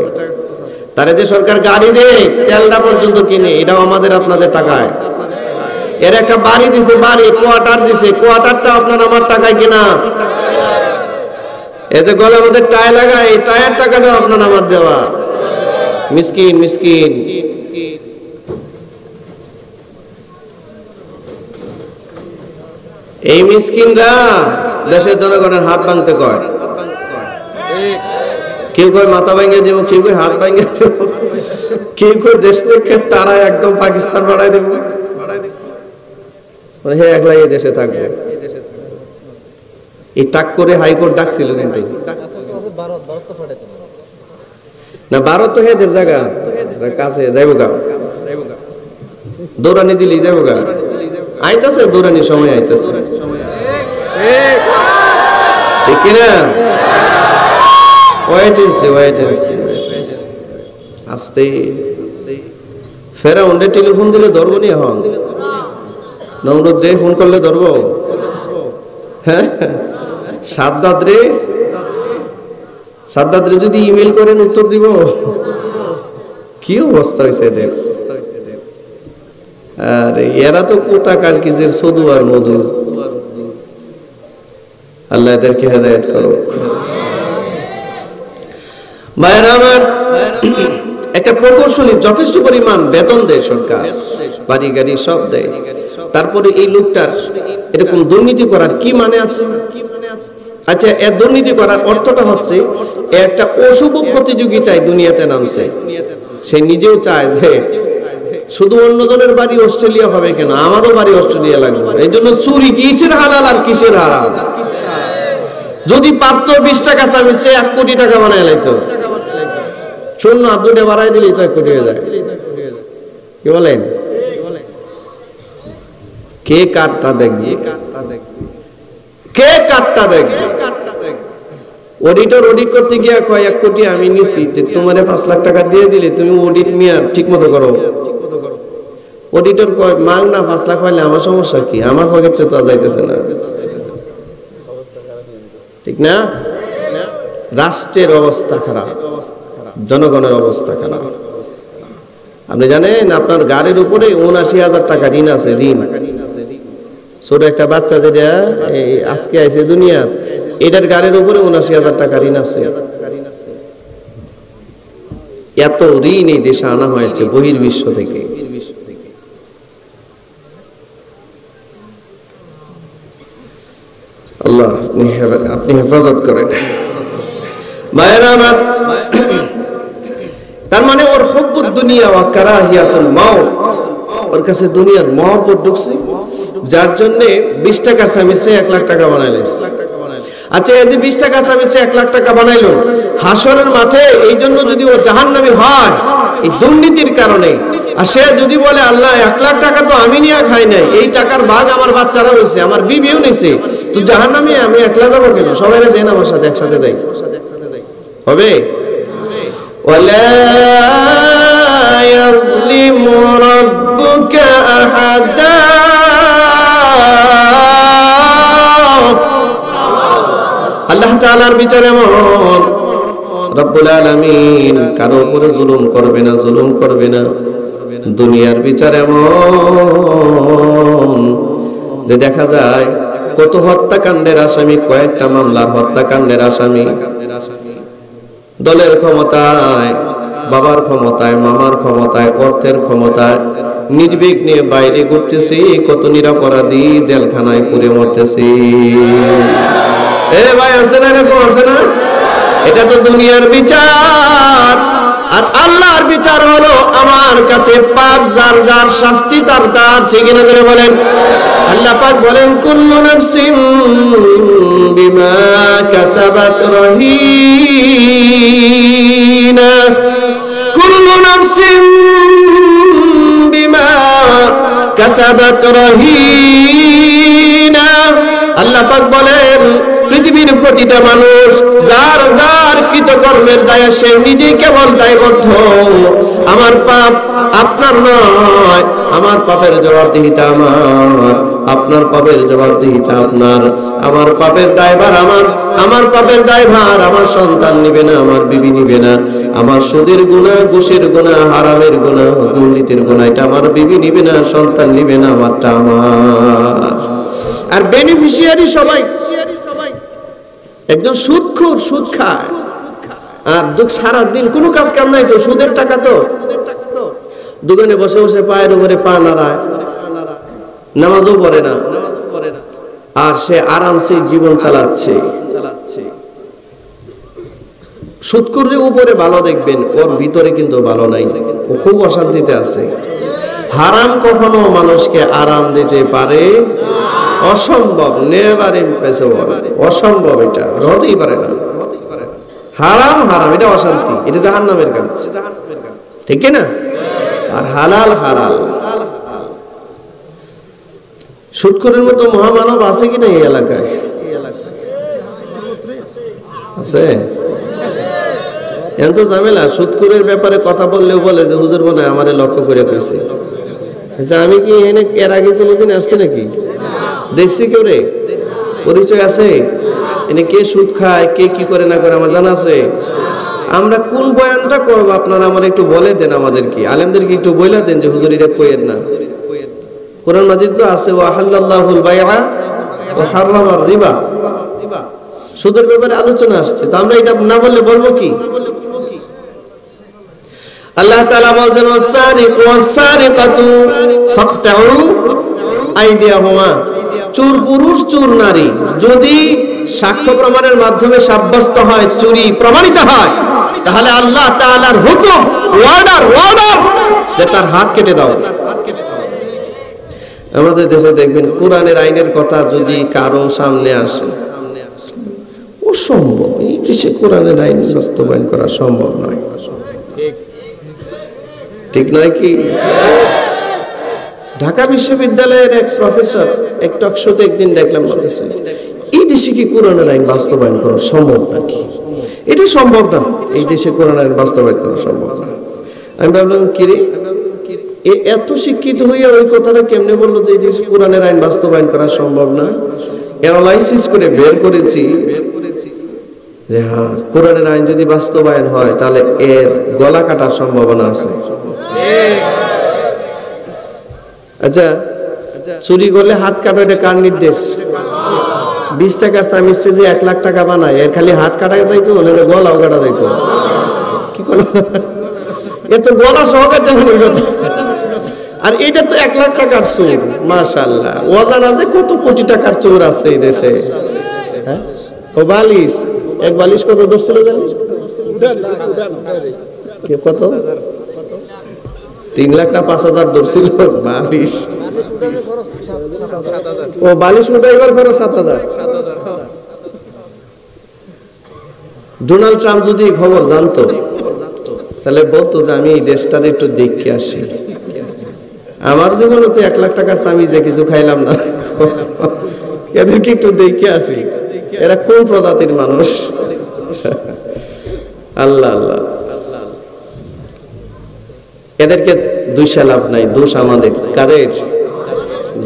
তারে যে সরকার গাড়ি দেয়, তেলটা পর্যন্ত কিনে, এটাও আমাদের আপনাদের টাকায়। এর একটা বাড়ি দিছে, বাড়ি কোয়ার্টার দিছে, কোয়ার্টারটা আপনার আমার টাকায় কিনা। এই যে গলে আমাদের টায় লাগায়, এই টায়ার টাকাটা আপনার আমার দেওয়া। মিসকিন মিসকিন। এই মিসকিনরা দেশের জনগণের হাত ভাঙতে কয়। কেউ কয় মাথা ভাঙিয়ে দিব, কেউ কয় হাত ভাঙিয়ে দিব, কেউ কয় দেশ থেকে তারা একদম পাকিস্তান বাড়াই দেব, মানে হে একলাই এই দেশে থাকবে। এই টাক করে হাইকোর্ট ডাকছিল, কিন্তু না ভারত তো হেদের জায়গা কাছে যাইব গা, দৌড়ানি দিলি যাইব গা, আইতাছে দৌড়ানির সময় আইতাছে, ঠিক কিনা? Wait and see. আস্তে ফেরাউন্ডে টেলিফোন দিলে ধরবো নি? এখন নমরুদ দে ফোন করলে ধরবো? হ্যাঁ সাদ্দাত রে যদি ইমেল করেন উত্তর দিব। কি অবস্থা হয়েছে এদের। আর এরা তো কোথাকার কিসের সদু আর মধু। আল্লাহ এদেরকে হেদায়েত করুক। মায়ের আমার, একটা প্রকৌশলী যথেষ্ট পরিমাণ বেতন দেয় সরকার, বাড়ি গাড়ি সব দেয়, তারপরে এই লোকটার এরকম দুর্নীতি করার কি মানে আছে? আচ্ছা, এর দুর্নীতি করার অর্থটা হচ্ছে একটা অশুভ প্রতিযোগিতায় দুনিয়াতে নামছে। সে নিজেও চায় যে শুধু অন্যজনের বাড়ি অস্ট্রেলিয়া হবে কেন, আমারও বাড়ি অস্ট্রেলিয়া লাগবে। এই জন্য চুরি কিসের হালাল আর কিসের হারাম। যদি পারতো 20 টাকা চামি সে 1 কোটি টাকা বানায় লাইতো। শূন্য আর 2টা বাড়াই দিলেই তো 1 কোটি হয়ে যায়। কি বলেন? কে কাটটা দেখবে? কে কাটটা দেখবে? অডিটর অডিট করতে গিয়া কয় 1 কোটি আমি নিছি, যে তোমারে 5 লাখ টাকা দিয়ে দিলে তুমি অডিট মিয়া ঠিক মতো করো। অডিটর কয় মাং না 5 লাখ হইলে আমার সমস্যা কি, আমার পকেটে তো যাইতেছে না। ঠিক না? রাষ্ট্রের অবস্থা খারাপ, জনগণের অবস্থা খারাপ। আপনি জানেন আপনার গাড়ির উপরে ৭৯,০০০ টাকা ঋণ আছে। ঋণ ছোট একটা বাচ্চা যেটা আজকে আইছে দুনিয়া, এটার গাড়ির উপরে ৭৯,০০০ টাকা ঋণ আছে। এত ঋণ এই দেশে আনা হয়েছে বহির্বিশ্ব থেকে। আল্লাহ আপনি হেফাজত করেন। মায়েরা আমার, তার মানে ওর হুব্বুদ দুনিয়া ওয়া কারাহিয়াতুল মাউত, ওর কাছে দুনিয়ার মহব্বত ঢুকছে, যার জন্য 20 টাকার চামি সে 1 লাখ টাকা বানাইলো। আচ্ছা, এই যে 20 টাকার চামি সে 1 লাখ টাকা বানাইলো, হাসরের মাঠে এই জন্য যদি ও জাহান্নামী হয় এই দুর্নীতির কারণে, আর সে যদি বলে আল্লাহ 1 লাখ টাকা তো আমি নিয়ে খাই নাই, এই টাকার ভাগ আমার বাচ্চারা হয়েছে, আমার বিবিও নিছে, তো জাহান্নামী আমি একলা যাবো কেন? সবাই দেন আমার সাথে, একসাথে যাই। হবে? ওয়ালা ইয়াযলিমু রাব্বুকা আহাদা। আল্লাহ তাআলার বিচার এমন, রব্বুল আলামিন কারো উপরে জুলুম করবে না, জুলুম করবে না। দুনিয়ার বিচার এমন যে দেখা যায় কত হত্যাকাণ্ডের আসামি, কয়েকটা মামলার হত্যাকাণ্ডের আসামি, দলের ক্ষমতায়, বাবার ক্ষমতায়, মামার ক্ষমতায়, অর্থের ক্ষমতায় নির্বিঘ্নে বাইরে ঘুরতেছি, কত নিরপরাধী জেলখানায় পুড়ে মরতেছি। ভাই আছে না, এরকম আছে না? এটা তো দুনিয়ার বিচার। আর আল্লাহর বিচার হলো আমার কাছে পাপ যার যার শাস্তি তার তার। ঠিক না করে বলেন? আল্লাহ পাক বলেন কুল্লু নাফসিন বিমা কাসাবাত রহিনা, কুল্লু নাফসিন বিমা কাসাবাত রহিনা। আল্লাহ পাক বলেন পৃথিবীর প্রতিটা মানুষ যার যার কৃতকর্মের দায়ে সে নিজেই কেবল দায়বদ্ধ। আমার পাপ আপনার নয়, আমার পাপের জবাবদিহিতা আমার, আপনার পাপের জবাবদিহিতা আপনার। আমার পাপের দায়ভার আমার পাপের দায়ভার আমার সন্তান নিবে না, আমার বিবি নিবে না। আমার সুদের গুনাহ, ঘুষের গুনাহ, হারামের গুনাহ, দুর্নীতির গুনাহ এটা আমার বিবি নিবে না, সন্তান নিবে না, আমারটা আমার। আর বেনিফিশিয়ারি সবাই। একজন সুদখোর, সুদ খায়, আর সারাদিন কোনো কাজ কাম নাই তো, সুদের টাকা তো। দোকানে বসে বসে পায়ের উপরে পা নাড়ায়, নামাজও পড়ে না, আর সে আরামসে জীবন চালাচ্ছে। সুদখোরের উপরে ভালো দেখবেন, ওর ভিতরে কিন্তু ভালো নাই, ও খুব অশান্তিতে আছে। হারাম কখনো মানুষকে আরাম দিতে পারে? অসম্ভব, নেভার ইম্পসিবল, অসম্ভব, এটা হতেই পারে না। হারাম হারাম, এটা অশান্তি, এটা জাহান্নামের কাজ, ঠিক না? আর হালাল হালাল। সুদখোরের মতো মহামানব আছে কিনা এই এলাকায়? আছে? এত ঝামেলা। সুদখোরের ব্যাপারে কথা বললেও বলে যে হুজুর মনে হয় আমারে লক্ষ্য করে কইছে। আচ্ছা, আমি কি এর আগে কোনোদিন আসছি নাকি? দেখছি কেউ রে? পরিচয় আছে? এখানে কে সুদ খায়, কে কি করে না করে আমার জানা আছে? আমরা কোন বয়ানটা করব আপনারা আমার একটু বলে দেন, আমাদেরকে আলেমদেরকে একটু বলে দেন যে হুজুর এটা কইেন না। কোরআন মাজিদ তো আছে ওয়া হাল্লাল্লাহুল বাইআ ওয়া হারামার রিবা, সুদের ব্যাপারে আলোচনা আসছে। তো আমরা এটা না বললে বলবো কি? আল্লাহ তাআলা বলেন ওয়াস-সারিকু ওয়াস-সারিকাতু ফাকতাউ আইদিয়াহুমা, চোর পুরুষ চোর নারী যদি সাক্ষ্য প্রমাণের মাধ্যমে সাব্যস্ত হয়, চুরি প্রমাণিত হয়, তাহলে আল্লাহ তাআলার হুকুম, অর্ডার যে তার হাত কেটে দাও। আমাদের দেশে দেখবেন কোরআনের আইনের কথা যদি কারো সামনে আসে, অসম্ভব, এই দেশে কোরআনের আইন বাস্তবায়ন করা সম্ভব নয়। ঠিক নয় কি? ঢাকা বিশ্ববিদ্যালয়ের এক প্রফেসর এক টক শোতে একদিন দেখলাম বলতেছেন, এই দেশে কি কোরআনের আইন বাস্তবায়ন করা সম্ভব নাকি? এটা সম্ভব না, এই দেশে কোরআন আইন বাস্তবায়ন করা সম্ভব না। আমি ভাবলাম কিরে, এত শিক্ষিত হইয়া ওই কথাটা কেমনে বললো যে এই দেশে কোরআনের আইন বাস্তবায়ন করা সম্ভব না? অ্যানালাইসিস করে বের করেছি যে হ্যাঁ, কোরআনের আইন যদি বাস্তবায়ন হয় তাহলে এর গলা কাটার সম্ভাবনা আছে। আচ্ছা, চুরি করলে হাত কাটা, এটা কার নির্দেশ? 20 টাকার চামিচ যে 1 লাখ টাকা বানায়, এর খালি হাত কাটা যাইতো, গলাও কাটা যাইতো। কি করলো? এ তো গলা সহ কাটা হলো কথা। আর এটা তো 1 লাখ টাকার চোর। মাশাআল্লাহ, অজানা যে কত কোটি টাকার চোর আছে এই দেশে। হ্যাঁ, ও বালিশ, এক বালিশ কত ধরছিল জানিস? কত? 3 লাখ না 5,000 ধরছিল বালিশ। ও বালিশ উঠাইবার খরচ 7,000। ডোনাল্ড ট্রাম্প যদি খবর জানতো তাহলে বলতো যে আমি এই দেশটার একটু দেখে আসি। আমার জীবনে তো 1 লাখ টাকার চামিচ দিয়ে কিছু খাইলাম না, এদেরকে একটু দেখে আসি, এরা কোন প্রজাতির মানুষ। আল্লাহ আল্লাহ, এদেরকে দুইশা লাভ নাই, দোষ আমাদের। কাদের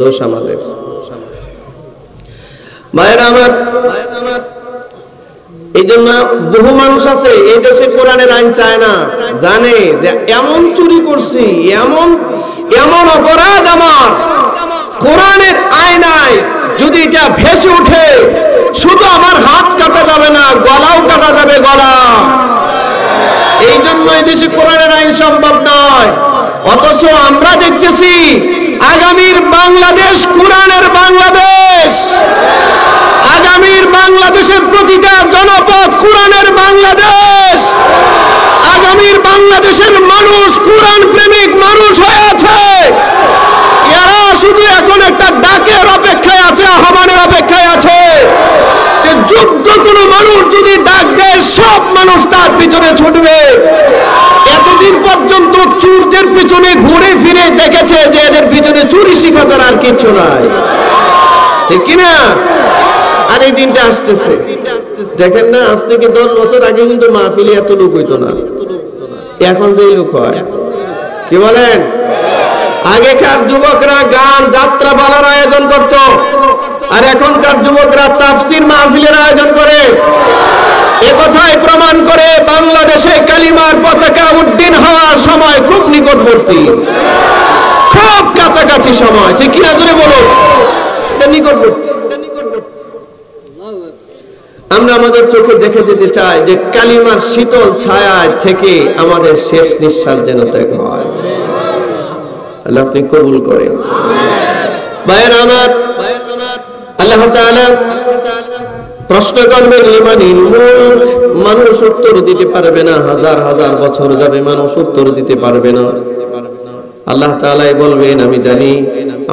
দোষ? আমাদের। মায়েরা আমার, এই জন্য বহু মানুষ আছে এই দেশে কোরআনের আইন চায় না, জানে যে এমন চুরি করছি, এমন অপরাধ আমার, কোরআনের আইনায় যদি এটা ভেসে উঠে, শুধু আমার হাত কাটা যাবে না, গলাও কাটা যাবে, গলা। এই জন্য এই দেশে কোরআনের আইন সম্ভব নয়। অথচ আমরা দেখতেছি আগামীর বাংলাদেশ কোরআনের বাংলাদেশ, আগামীর বাংলাদেশের প্রতিটা জনপদ কোরআনের বাংলাদেশ, আগামীর বাংলাদেশের মানুষ কোরআন প্রেমিক মানুষ হয়ে আছে। এরা শুধু এখন একটা ডাকের অপেক্ষায় আছে, আহ্বানের অপেক্ষায় আছে যে যোগ্য কোনো মানুষ যদি ডাক দেয়, সব মানুষ তার পিছনে ছুটবে। এতদিন পর্যন্ত চোরদের পিছনে ঘুরে ফিরে দেখেছে যে এদের পিছনে চুরি শিখা ছাড়া আর কিছু নাই, ঠিক কিনা? আর এই দিনটা আসতেছে, দেখেন না, আজ থেকে 10 বছর আগে কিন্তু মাহফিলে এত লোক হইতো না, এখন যেই লোক হয়। কি বলেন? আগেকার যুবকরা গান যাত্রা পালার আয়োজন করত, আর এখনকার যুবকরা তাফসীর মাহফিলের আয়োজন করে। একথাই প্রমাণ করে বাংলাদেশে কালিমার পতাকা উড্ডীন হওয়ার সময় খুব নিকটবর্তী, খুব কাছাকাছি সময়, ঠিক কিনা? জোরে বলো, এটা নিকটবর্তী। আমরা আমাদের চোখে দেখে যেতে চাই যে কালিমার শীতল ছায়ায় থেকে আমাদের শেষ নিঃশ্বাস যেন ত্যাগ হয়। আল্লাহ আপনি কবুল করেন। ভাইয়েরা আমার, আল্লাহ তাআলা প্রশ্ন করবেন লিমানিল মুলক, মানুষ উত্তর দিতে পারবে না, হাজার হাজার বছর যাবে, মানুষ উত্তর দিতে পারবে না। আল্লাহ তাআলাই বলবেন আমি জানি,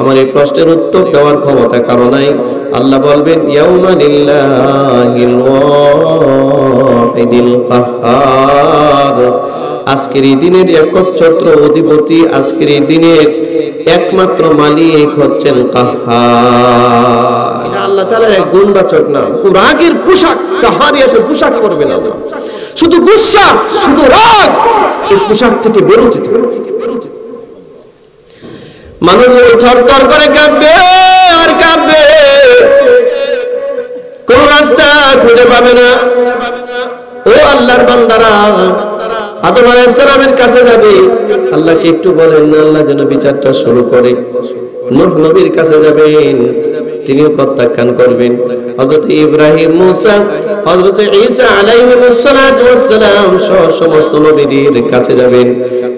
আমার এই প্রশ্নের উত্তর দেওয়ার ক্ষমতা কারো নাই। আল্লাহ বলবেন ইয়াউমা লিল্লাহিল ওয়াহিদিল কাহ্হার, আজকের এই দিনের একচ্ছত্র অধিপতি, আজকের এই দিনের একমাত্র মালিক হচ্ছেন কাহ্হার। এটা আল্লাহ তাআলার এক গুণবাচক নাম। রাগের পোশাক কাহারি আছে, পোশাক করবেন না, শুধু গুসা, শুধু রাগ, এই পোশাক থেকে বেরোতে থাকবে। মানুষ থরথর করে কাঁপবে আর কাঁপবে, কোন রাস্তা খুঁজে পাবে না। ও আল্লাহর বান্দারা, আদম আলাইহিস সালামের কাছে যাবে, আল্লাহকে একটু বলেন না আল্লাহ যেন বিচারটা শুরু করে। নূহ নবীর কাছে যাবেন, তিনিও প্রত্যাখ্যান করবেন। হযরত ইব্রাহিম, মুসা, হযরত ঈসা আলাইহিস সালাতু ওয়াস সালাম সহ সমস্ত নবীদের কাছে যাবেন,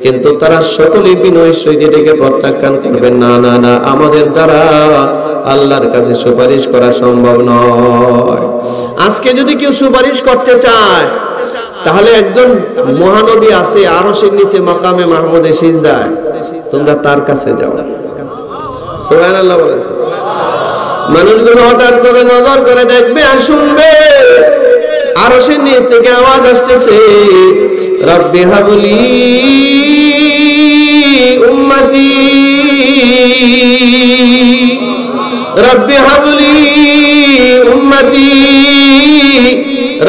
কিন্তু তারা সকলেই বিনয় সহিত এটাকে প্রত্যাখ্যান করবেন, না না না, আমাদের দ্বারা আল্লাহর কাছে সুপারিশ করা সম্ভব নয়। আজকে যদি কেউ সুপারিশ করতে চায়, তাহলে একজন মহানবী আছে আরশের নিচে মাকামে মাহমুদে সিজদায়, তোমরা তার কাছে যাও। সুবহানাল্লাহ বলেন। মানুষগুলো হঠাৎ করে নজর করে দেখবে আর শুনবে, আরশের নিচ থেকে আওয়াজ আসতেছে, রব্বি হাবলি উম্মতি, রব্বি হাবলি উম্মতি,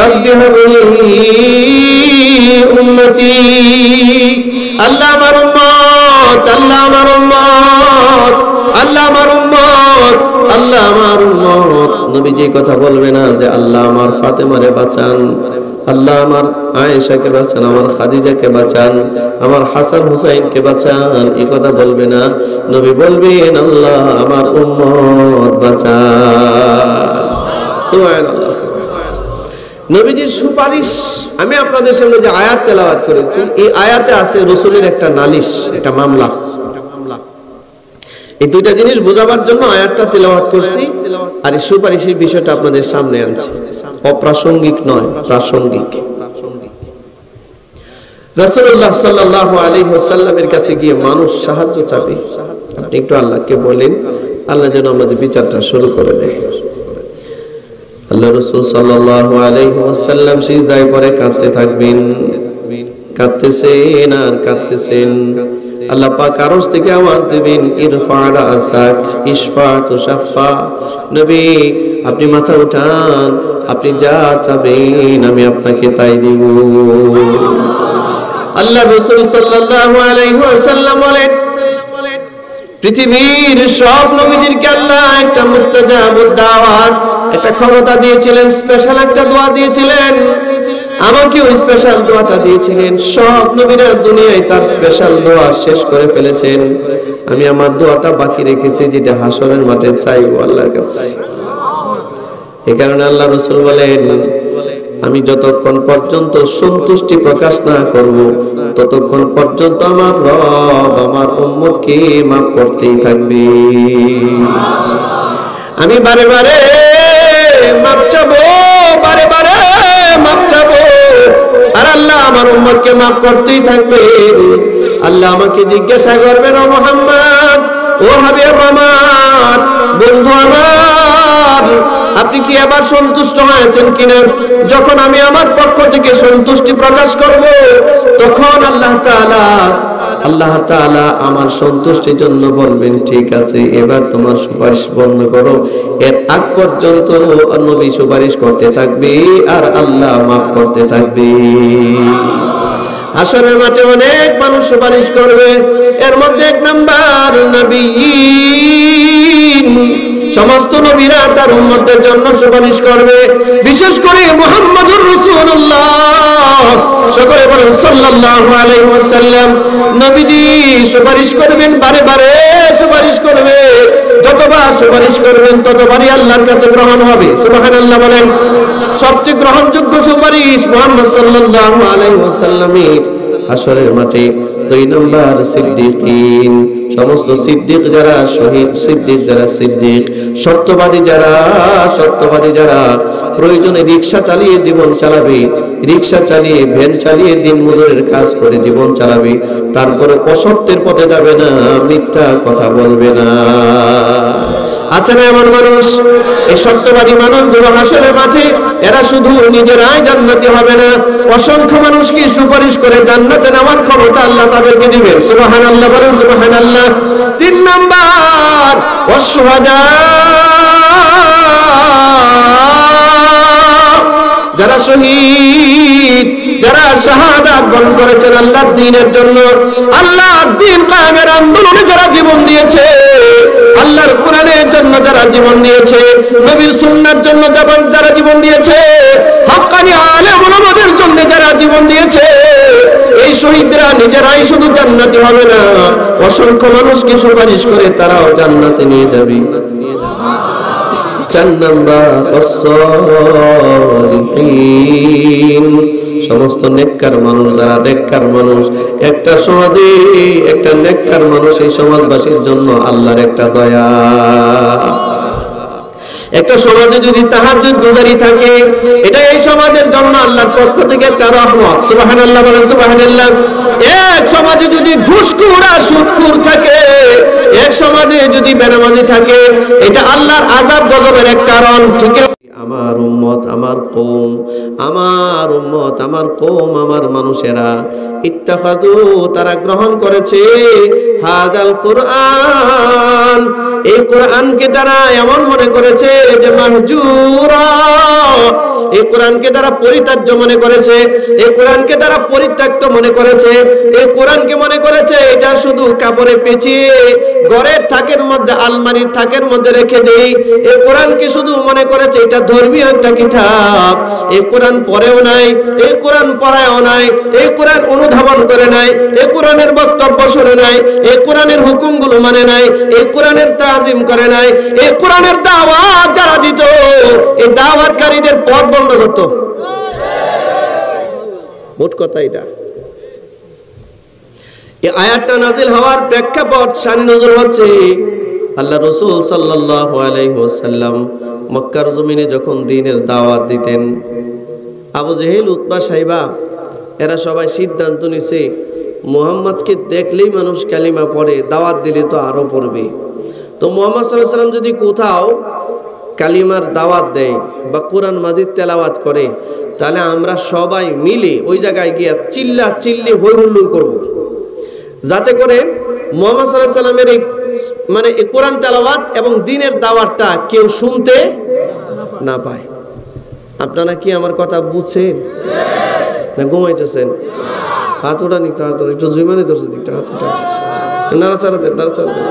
রব্বি হাবলি উম্মতি। আল্লাহ আমার উম্মত, আল্লাহ আমার উম্মত, আল্লাহ আমার উম্মত, আল্লাহ আমার উম্মত। নবীজি কথা বলবে না যে আল্লাহ আমার ফাতেমারে বাঁচান, আল্লাহ আমার আয়েশাকে বাঁচান, আমার খাদিজাকে বাঁচান, আমার হাসান হুসাইনকে বাঁচান, এই কথা বলবে না। নবী বলবেন আল্লাহ আমার উম্মত বাঁচান। সুবহানাল্লাহ। নবীজির সুপারিশ, আমি আপনাদের সামনে যে আয়াত তেলাওয়াত করেছি, এই আয়াতে আছে রাসূলের একটা নালিশ, একটা মামলা। এই দুইটা জিনিস বোঝাবার জন্য আয়াতটা তেলাওয়াত করছি, আর এই সুপারিশের বিষয়টা আপনাদের সামনে আনছি। অপ্রাসঙ্গিক নয়, প্রাসঙ্গিক। রাসূলুল্লাহ সাল্লাল্লাহু আলাইহি ওয়াসাল্লামের কাছে গিয়ে মানুষ সাহায্য চাবে, আপনি একটু আল্লাহকে বলেন আল্লাহ যেন আমাদের বিচারটা শুরু করে দেয়। আল্লাহ রাসূল সাল্লাল্লাহু আলাইহি ওয়াসাল্লাম সিজদায় পড়ে কাঁদতে থাকবেন, কাঁদতেছেন আর কাঁদতেছেন। আল্লাহ পাক আরশ থেকে আওয়াজ দিবেন, ইরফা রাসাক ইশফা তুশাফা। নবী আপনি মাথা উঠান, আপনি যা চাবেন আমি আপনাকে তাই দিব। আল্লাহ রাসূল সাল্লাল্লাহু আলাইহি ওয়াসাল্লাম বলেন, পৃথিবীর সব নবীদেরকে আল্লাহ একটা মুস্তাজাবুদ দাওয়াত, একটা ক্ষমতা দিয়েছিলেন, স্পেশাল একটা দোয়া দিয়েছিলেন। আমাকেও স্পেশাল দোয়াটা দিয়েছিলেন। সব নবীরা দুনিয়ায় তার স্পেশাল দোয়া শেষ করে ফেলেছেন, আমি আমার দোয়াটা বাকি রেখেছি, যেটা হাসরের মাঠে চাইবো আল্লাহর কাছে। এই কারণে আল্লাহ রাসূল বলেন, আমি যতক্ষণ পর্যন্ত সন্তুষ্টি প্রকাশ না করব, ততক্ষণ পর্যন্ত আমার রব আমার উম্মতকে মাফ করতেই থাকবে। আমি বারে বারে মাফ চাবো, বারে বারে মাফ চাবো, আর আল্লাহ আমার উম্মতকে মাফ করতেই থাকবে। আল্লাহ আমাকে জিজ্ঞাসা করবেন, ও মুহাম্মদ, ও হাবিব আমার, বন্ধু আমার, আপনি কি আবার সন্তুষ্ট হয়েছেন কিনা? যখন আমি আমার পক্ষ থেকে সন্তুষ্টি প্রকাশ করব, তখন আল্লাহ তাআলা আমার সন্তুষ্টির জন্য বলবেন, ঠিক আছে এবার তোমার সুপারিশ বন্ধ করো। এর আগ পর্যন্ত নবী সুপারিশ করতে থাকবে আর আল্লাহ মাফ করতে থাকবে। হাসরের মাঠে অনেক মানুষ সুপারিশ করবে, এর মধ্যে এক নাম্বার নবীয়িন। সমস্ত নবীরা তার উম্মতের জন্য সুপারিশ করবে, বিশেষ করে মুহাম্মদুর রাসূলুল্লাহ, সকলে বলেন সাল্লাল্লাহু আলাইহি ওয়াসাল্লাম। নবীজি সুপারিশ করবেন, বারে বারে সুপারিশ করবে, যতবার সুপারিশ করবেন ততবারই আল্লাহর কাছে গ্রহণ হবে। সুবহানাল্লাহ বলেন। সবচেয়ে গ্রহণযোগ্য সুপারিশ মুহাম্মদ সাল্লাল্লাহু আলাইহি ওয়াসাল্লামের। হাসরের মাঠে 2 নম্বর সিদ্দিকিন, সমস্ত সিদ্দিক যারা, শহীদ সিদ্দিক যারা, সিদ্দিক সত্যবাদী যারা প্রয়োজনে রিকশা চালিয়ে জীবন চালাবে, রিকশা চালিয়ে ভ্যান চালিয়ে দিন মজুরের কাজ করে জীবন চালাবে, তারপরে অসত্যের পথে যাবে না, মিথ্যা কথা বলবে না। আছে না এমন মানুষ? এই সত্যবাদী মানুষগুলো হাসরের মাঠে এরা শুধু নিজেরাই জান্নাতি হবে না, অসংখ্য মানুষকে সুপারিশ করে জান্নাতে নেওয়ার ক্ষমতা আল্লাহ তাদেরকে দিবেন। সুবহানাল্লাহ বলেন, সুবহানাল্লাহ। 3 নাম্বার ওয়াসশুহাদা, যারা শহীদ, যারা শাহাদাত বরণ করেছেন আল্লাহর দ্বীনের জন্য, আল্লাহর দ্বীন কায়েমের আন্দোলনে যারা জীবন দিয়েছে, আল্লাহর কোরআনের জন্য যারা জীবন দিয়েছে, নবীর সুন্নাহর জন্য যারা জীবন দিয়েছে, হক্কানি আলেম ওলামাদের জন্য যারা জীবন দিয়েছে, এই শহীদরা নিজেরাই শুধু জান্নাতি হবে না, অসংখ্য মানুষকে সুপারিশ করে তারাও জান্নাতে নিয়ে যাবে। 4 নাম্বার as-salihin, সমস্ত নেককার মানুষ, যারা নেককার মানুষ। একটা সমাজে একটা নেককার মানুষ এই সমাজবাসীর জন্য আল্লাহর একটা দয়া। একটা সমাজে যদি তাহাজ্জুদ গুজারি থাকে, এটা এই সমাজের জন্য আল্লাহর পক্ষ থেকে একটা রহমত। সুবহানাল্লাহ বলেন, সুবহানাল্লাহ। এক সমাজে যদি ঘুষখোর আর সুদখোর থাকে, এক সমাজে যদি বেনামাজি থাকে, এটা আল্লাহর আযাব গজবের এক কারণ। ঠিক আছে, আমার উম্মত, আমার কওম, আমার উম্মত, আমার কওম, আমার মানুষেরা ইত্তাখাযু, তারা গ্রহণ করেছে হাযাল কুরআন, এই কোরআনকে তারা এমন মনে করেছে যে মাহজুরা, এই কোরআনকে তারা পরিত্যাজ্য মনে করেছে, এই কোরআনকে তারা পরিত্যক্ত মনে করেছে, এই কোরআনকে মনে করেছে এটা শুধু কাপড়ে পেঁচিয়ে ঘরের থাকের মধ্যে, আলমারির থাকের মধ্যে রেখে দেই। এই কোরআনকে শুধু মনে করেছে এটা ধর্মীয় একটা কিতাব। এই কোরআন পড়েও নাই, এই কোরআন পড়ায়ও নাই, এই কোরআন অনুধাবন করে নাই, এই কোরআনের বক্তব্য শুনে নাই, এই কোরআনের হুকুমগুলো মানে নাই, এই কোরআনের তাজিম করে নাই, এই কোরআনের দাওয়াত যারা দিত, এই দাওয়াতকারীদের পথ বন্ধ করত। মোট কথা এটা। এই আয়াতটা নাজিল হওয়ার প্রেক্ষাপট, শান নজুল হচ্ছে আল্লাহ রাসূল সাল্লাল্লাহু আলাইহি ওয়াসাল্লাম মক্কার জমিনে যখন দ্বীনের দাওয়াত দিতেন, আবু জেহেল, উতবা, সাইবা এরা সবাই সিদ্ধান্ত নিছে মুহাম্মদকে দেখলেই মানুষ কালিমা পড়ে, দাওয়াত দিলে তো আরো পড়বে। তো মুহাম্মদ সাল্লাল্লাহু আলাইহি ওয়াসাল্লাম যদি কোথাও কালিমার দাওয়াত দেয় বা কোরআন মাজিদ তেলাওয়াত করে, তাহলে আমরা সবাই মিলে ওই জায়গায় গিয়ে চিল্লা চিল্লি হই হুল্লোড় করব, যাতে করে মুহাম্মদ সাল্লাল্লাহু আলাইহি ওয়াসাল্লামের এই মানে এই কোরআন তেলাওয়াত এবং দ্বীনের দাওয়াতটা কেউ শুনতে না পায়। আপনারা কি আমার কথা বুঝছেন না ঘুমাইতেছেন? হাত ওটা নিতে, হাত একটু জুইমানি ধরছে দিকটা, হাত ওটা নাড়াচাড়া দেন, নাড়াচাড়া দেন।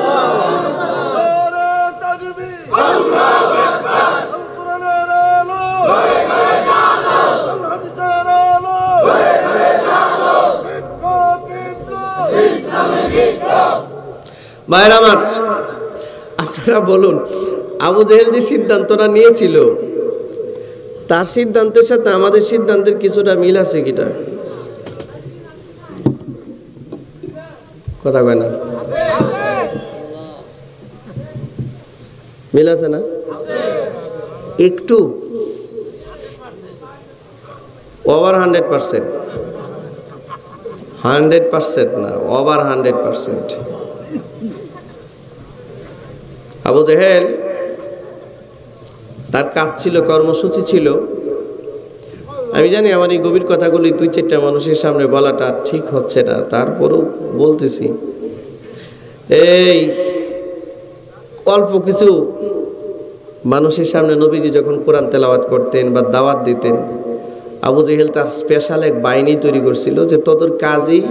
ভাইরা আমার, আপনারা বলুন, আবু জেহেল যে সিদ্ধান্তটা নিয়েছিল, তার সিদ্ধান্তের সাথে আমাদের সিদ্ধান্তের কিছুটা মিল আছে কিটা? কথা কয় না? মিল আছে না? একটু ওভার 100%, 100% না, ওভার 100%। আবু জেহেল তার কাজ ছিল, কর্মসূচি ছিল। আমি জানি আমার এই গভীর কথাগুলি 2-4টা মানুষের সামনে বলাটা ঠিক হচ্ছে না, তারপরও বলতেছি। এই অল্প কিছু মানুষের সামনে নবীজি যখন কোরআন তেলাওয়াত করতেন বা দাওয়াত দিতেন, আবু জেহেল তার স্পেশাল এক বাহিনী তৈরি করছিল যে তোদের কাজই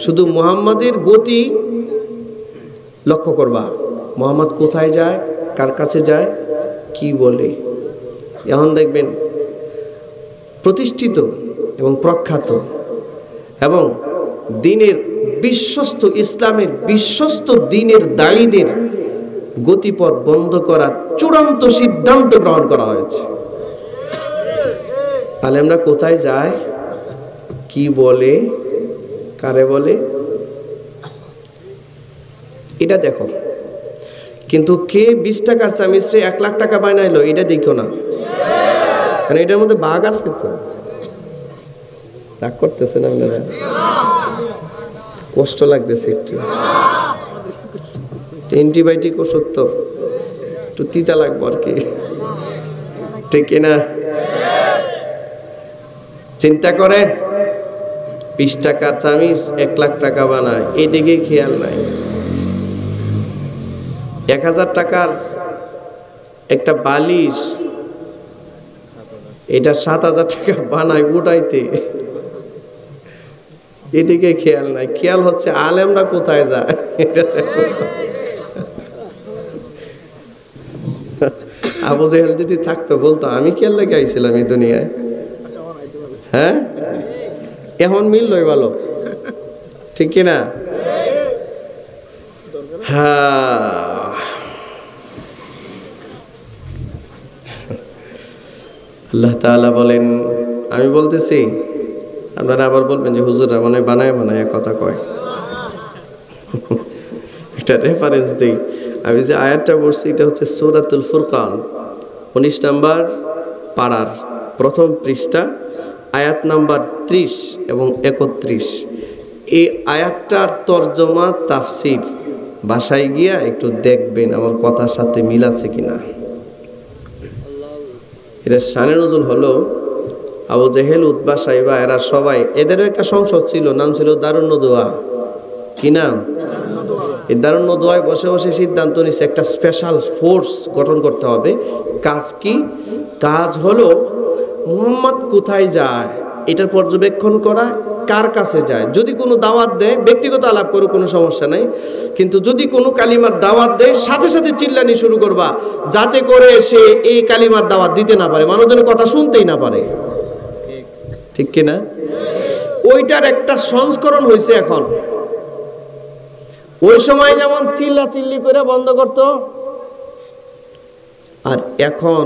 শুধু মুহাম্মাদের গতি লক্ষ্য করবা, মুহাম্মদ কোথায় যায়, কার কাছে যায়, কি বলে। এখন দেখবেন প্রতিষ্ঠিত এবং প্রখ্যাত এবং দ্বীনের বিশ্বস্ত, ইসলামের বিশ্বস্ত দ্বীনের দায়ীদের গতিপথ বন্ধ করা চূড়ান্ত সিদ্ধান্ত গ্রহণ করা হয়েছে। তাহলে আমরা কোথায় যাই, কি বলে, কারে বলে, এটা দেখো। কিন্তু কে 20 টাকার চামিচে 1 লাখ টাকা বানাইলো, এটা দেখো না, কারণ এটার মধ্যে ভাগ আছে। তো রাগ করতেছেন আপনারা? কষ্ট লাগতেছে একটু। অ্যান্টিবায়োটিক ওষুধ তো একটু তিতা লাগবো আর কি, ঠিক কিনা? চিন্তা করেন, 20 টাকার চামিচ 1 লাখ টাকা বানায়, এদিকে খেয়াল নাই। 1000 টাকার একটা বালিশ, এটা 7000 টাকা বানায় উঠাইতে, এদিকে খেয়াল নাই। খেয়াল হচ্ছে আলেমরা কোথায় যায়। আবু জেহেল যদি থাকতো বলতো আমি কি আল্লাহ আইছিলাম এই দুনিয়ায়। হ্যাঁ, এখন মিল লই ভালো, ঠিক কিনা? হ্যাঁ, আল্লাহ তাআলা বলেন, আমি বলতেছি আপনারা আবার বলবেন যে হুজুররা মানে বানায় বানায় কথা কয়। একটা রেফারেন্স দিই, আমি যে আয়াতটা পড়ছি এটা হচ্ছে সূরাতুল ফুরকান 19 নম্বর পাড়ার প্রথম পৃষ্ঠা, আয়াত নাম্বার 30 এবং 31। এই আয়াতটার তরজমা তাফসির ভাষায় গিয়া একটু দেখবেন আমার কথার সাথে মিল আছে কিনা। এটা শানে নজুল হলো আবু জেহেল, উতবা, সাইবা এরা সবাই, এদেরও একটা সংসদ ছিল, নাম ছিল দারুন নদওয়া। কি নাম? এই দারুন নদওয়ায় বসে বসে সিদ্ধান্ত নিচ্ছে একটা স্পেশাল ফোর্স গঠন করতে হবে। কাজ কি? কাজ হলো মুহাম্মদ কোথায় যায় এটার পর্যবেক্ষণ করা, কার কাছে যায়, যদি কোনো দাওয়াত দেয় ব্যক্তিগত আলাপ করো, কোনো সমস্যা নাই, কিন্তু যদি কোনো কালিমার দাওয়াত দেয় সাথে সাথে চিল্লানি শুরু করবা, যাতে করে সে এই কালিমার দাওয়াত দিতে না পারে, মানুষজনের কথা শুনতেই না পারে, ঠিক কিনা? ওইটার একটা সংস্করণ হয়েছে এখন। ওই সময় যেমন চিল্লা চিল্লি করে বন্ধ করত, আর এখন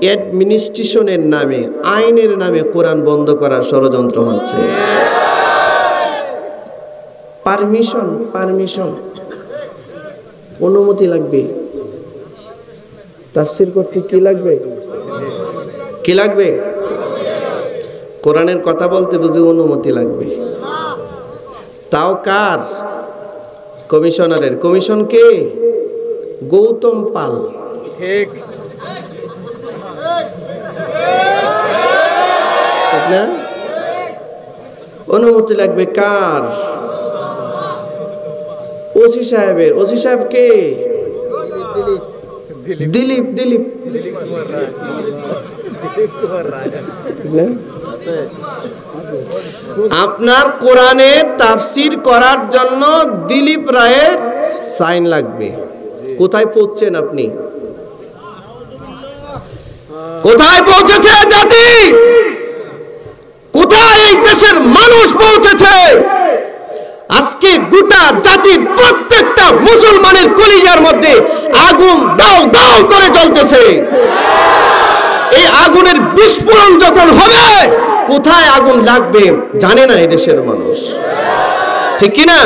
অ্যাডমিনিস্ট্রেশনের নামে, আইনের নামে কোরআন বন্ধ করার ষড়যন্ত্র হচ্ছে। পারমিশন, অনুমতি লাগবে, তাফসীর করতে কি লাগবে? কি লাগবে? কোরআনের কথা বলতে বুঝি অনুমতি লাগবে। তাও কার? কমিশনারের। কমিশন কে? গৌতম পাল। ঠিক না? অনুমতি লাগবে কার? ওসি সাহেবের। ওসি সাহেব কে? দিলীপ আপনার কোরআনে তাফসীর করার জন্য দিলীপ রায়ের সাইন লাগবে। কোথায় পৌঁছছেন আপনি? কোথায় পৌঁছেছে জাতি? কোথায় এই দেশের মানুষ পৌঁছেছে? আজকে গোটা জাতির প্রত্যেকটা মুসলমানের কলিজার মধ্যে আগুন দাও দাও করে জ্বলতেছে। এই আগুনের বিস্ফোরণ যখন হবে, কোথায় আগুন লাগবে জানে না এই দেশের মানুষ, ঠিক কি না?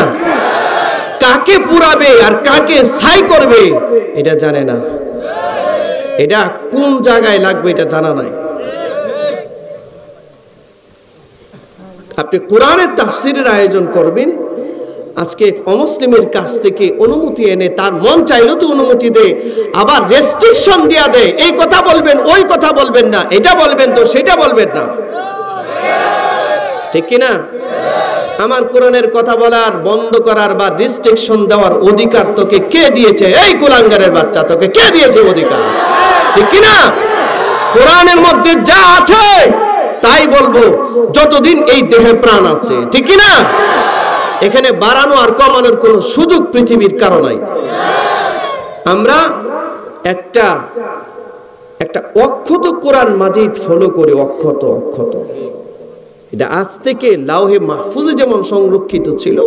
কাকে পুরাবে আর কাকে ছাই করবে এটা জানে না, এটা কোন জায়গায় লাগবে এটা জানা নাই। আপনি কোরআনের তাফসীরের আয়োজন করবেন, আজকে অমুসলিমের কাছ থেকে অনুমতি এনে তার মন চাইলো তো অনুমতি দে, আবার রেস্ট্রিকশন দিয়া দেয়, এই কথা বলবেন, ওই কথা বলবেন না, এটা বলবেন তো সেটা বলবেন না, ঠিক কিনা? আমার কোরআনের কথা বলার বন্ধ করার বা রেস্ট্রিকশন দেওয়ার অধিকার তোকে কে দিয়েছে? এই কুলাঙ্গারের বাচ্চা, তোকে কে দিয়েছে অধিকার? ঠিক কিনা? কোরআনের মধ্যে যা আছে তাই বলবো যতদিন এই দেহে প্রাণ আছে, ঠিক কিনা? এখানে বাড়ানো আর কমানোর কোনো সুযোগ পৃথিবীর কারো নাই। আমরা একটা অক্ষত কোরআন মাজিদ ফলো করে, অক্ষত এটা আজ থেকে লাউহে মাহফুজে যেমন সংরক্ষিত ছিল,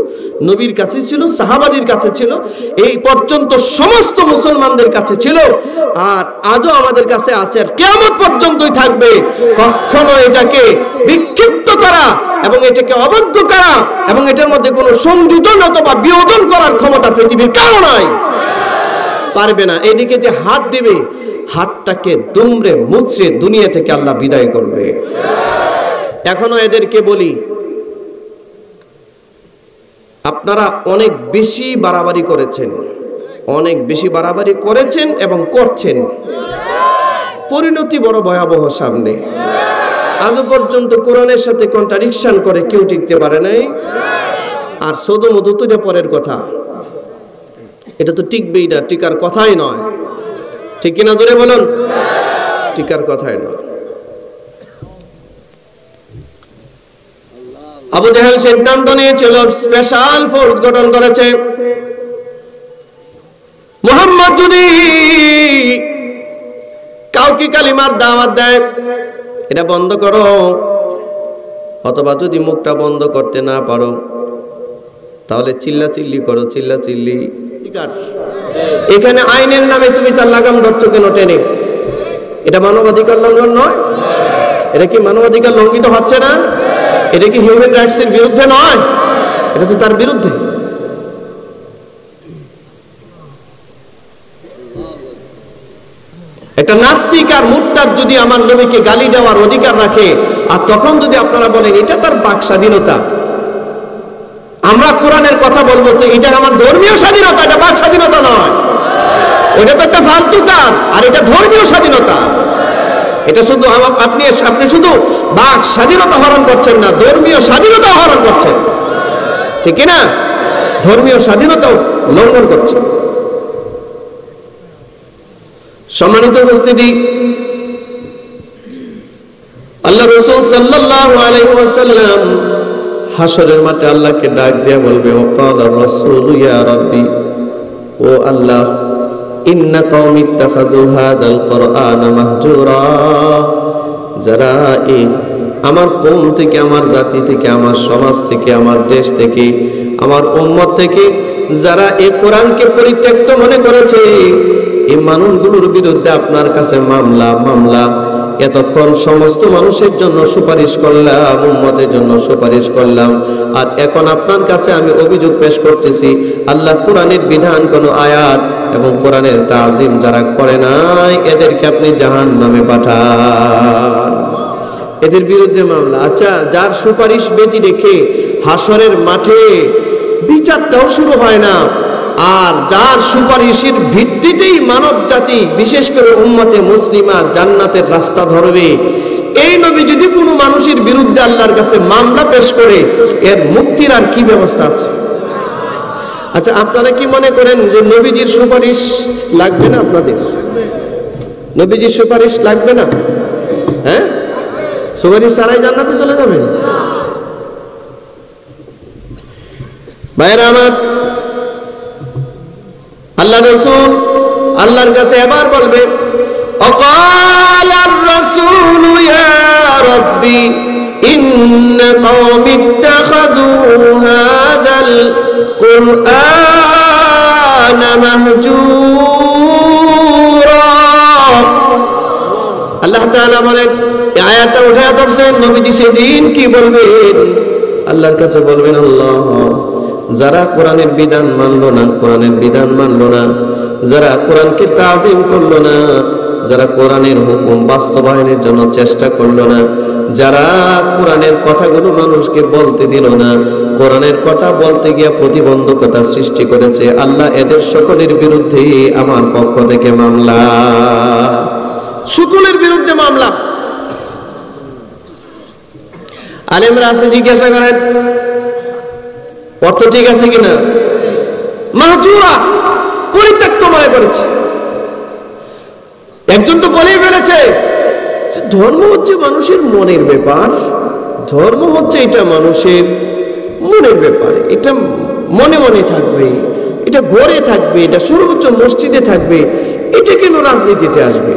নবীর কাছে ছিল, সাহাবাদের কাছে ছিল, এই পর্যন্ত সমস্ত মুসলমানদের কাছে ছিল, আর আজও আমাদের কাছে আছে, আর কিয়ামত পর্যন্তই থাকবে। কখনো এটাকে বিক্ষিপ্ত করা এবং এটাকে অবজ্ঞ করা এবং এটার মধ্যে কোনো সংযোজন অথবা বিয়োজন করার ক্ষমতা পৃথিবীর কারো নাই, পারবে না। এদিকে যে হাত দিবে, হাতটাকে দুমড়ে মুচড়ে দুনিয়া থেকে আল্লাহ বিদায় করবে। এখনো এদেরকে বলি, আপনারা অনেক বেশি বাড়াবাড়ি করেছেন এবং করছেন, পরিণতি বড় ভয়াবহ সামনে। আজও পর্যন্ত কোরআনের সাথে কন্ট্রাডিকশন করে কেউ টিকতে পারে নাই। আর শুধু মধু তো এটা পরের কথা, এটা তো টিকবেই না, টিকার কথাই নয়, ঠিক কিনা? জোরে বলুন, টিকার কথাই নয়। আবু জাহেল সিদ্ধান্ত নিয়েছিল, স্পেশাল ফোর্স গঠন করেছে। মুহাম্মদ যদি হকি কালিমার দাওয়াত দেয়, এটা বন্ধ করো। অথবা যদি মুখটা বন্ধ করতে না পারো তাহলে চিল্লাচিল্লি করো, চিল্লাচিল্লি। এখানে আইনের নামে তুমি তার লাগাম ধরছো কেন টেনে? এটা মানবাধিকার লঙ্ঘন নয়? এটা কি মানবাধিকার লঙ্ঘিত হচ্ছে না? এটা কি হিউম্যান রাইটস এর বিরুদ্ধে নয়? এটা তো তার বিরুদ্ধে। একটা নাস্তিক আর মুরতাদ যদি আমার নবীকে গালি দেওয়ার অধিকার রাখে, আর তখন যদি আপনারা বলেন এটা তার বাক স্বাধীনতা, আমরা কোরআনের কথা বলবো, তো এটা আমার ধর্মীয় স্বাধীনতা, এটা বাক স্বাধীনতা নয়। ওটা তো একটা ফালতু কাজ, আর এটা ধর্মীয় স্বাধীনতা। এটা শুধু আপনি শুধু বাক স্বাধীনতা হরণ করছেন না, ধর্মীয় স্বাধীনতা হরণ করছেন, ঠিক না? ধর্মীয় স্বাধীনতাও লঙ্ঘন করছেন। সম্মানিত উপস্থিতি, আল্লাহ রাসূল সাল্লাল্লাহু আলাইহি ওয়াসাল্লাম হাসরের মাঠে আল্লাহকে ডাক দিয়ে বলবে, ওয়াকালা রাসূলু ইয়া রাব্বি, ও আল্লাহ, ইন্না কওমি ইত্তাখাযু হাযাল কুরআনা মাহজুরা। যারা আমার কওম থেকে, আমার জাতি থেকে, আমার সমাজ থেকে, আমার দেশ থেকে, আমার উম্মত থেকে যারা এই কোরআনকে পরিত্যক্ত মনে করেছে, এই মানুষগুলোর বিরুদ্ধে আপনার কাছে মামলা। এতক্ষণ সমস্ত মানুষের জন্য সুপারিশ করলাম, উম্মতের জন্য সুপারিশ করলাম, আর এখন আপনার কাছে আমি অভিযোগ পেশ করতেছি, আল্লাহ কোরআনের বিধান, কোন আয়াত এবং কোরআনের তাজিম যারা করে নাই, এদেরকে আপনি জাহান্নামে পাঠান। এদের বিরুদ্ধে মামলা। আচ্ছা, যার সুপারিশ ব্যতি রেখে হাসরের মাঠে বিচারটাও শুরু হয় না, আর যার সুপারিশের ভিত্তিতেই মানব জাতি, বিশেষ করে উম্মতে মুসলিমা জান্নাতের রাস্তা ধরবে, এই নবী যদি কোনো মানুষের বিরুদ্ধে আল্লাহর কাছে মামলা পেশ করে, এর মুক্তির আর কি ব্যবস্থা আছে? আচ্ছা, আপনারা কি মনে করেন যে নবীজির সুপারিশ লাগবে না? আপনাদের নবীজির সুপারিশ লাগবে না? হ্যাঁ, সুপারিশ ছাড়াই জান্নাতে চলে যাবেন? ভাইরা আমার, আল্লাহ রাসূল আল্লাহর কাছে এবার বলবে, অকালার রাসূল ইয়া রাব্বি ইন্না কওমি ইত্তাখাযু হাযাল কুরআনা মাহজুরা। আল্লাহ তাআলা বলেন, এই আয়াতটা উঠায়া ধরছেন, নবীজি সেদিন কি বলবেন? আল্লাহর কাছে বলবেন, আল্লাহ, যারা কোরআনের বিধান মানলো না, যারা কোরআনকে তাজিম করলো না, যারা কোরআনের হুকুম বাস্তবায়নের জন্য চেষ্টা করলো না, যারা কোরআনের কথাগুলো মানুষকে বলতে দিল না, কোরআনের কথা বলতে গিয়ে প্রতিবন্ধকতা সৃষ্টি করেছে, আল্লাহ এদের সকলের বিরুদ্ধে আমার পক্ষ থেকে মামলা। সকলের বিরুদ্ধে মামলা। আলেমরা আছে, জিজ্ঞাসা করেন অর্থ ঠিক আছে কিনা? মাহজুরা, পরিত্যক্ত মনে করেছে। একজন তো বলেই ফেলেছে, ধর্ম হচ্ছে মানুষের মনের ব্যাপার, ধর্ম হচ্ছে এটা মানুষের মনের ব্যাপার, এটা মনে মনে থাকবে, এটা ঘরে থাকবে, এটা সর্বোচ্চ মসজিদে থাকবে, এটা কেন রাজনীতিতে আসবে?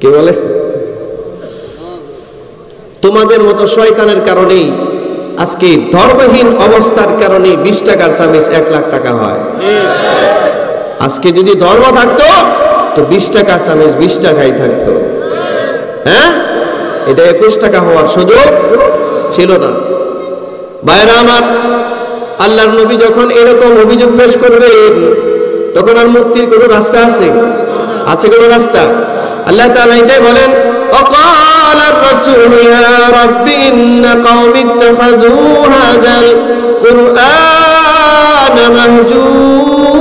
কে বলে? তোমাদের মতো শয়তানের কারণেই আজকে ধর্মহীন অবস্থার কারণে 20 টাকার চামিচ 1 লাখ টাকা হয়। আজকে যদি ধর্ম থাকতো তো 20 টাকার চামিচ 20 টাকাই থাকতো। হ্যাঁ, এটা 21 টাকা হওয়ার সুযোগ ছিল না। ভাইরা আমার, আল্লাহর নবী যখন এরকম অভিযোগ পেশ করবেন, তখন আর মুক্তির কোনো রাস্তা আছে? আছে কোনো রাস্তা? আল্লাহ তাআলা এটাই বলেন, وقال الرسول يا رب إن قوم اتخذوا هذا القرآن مهجورا।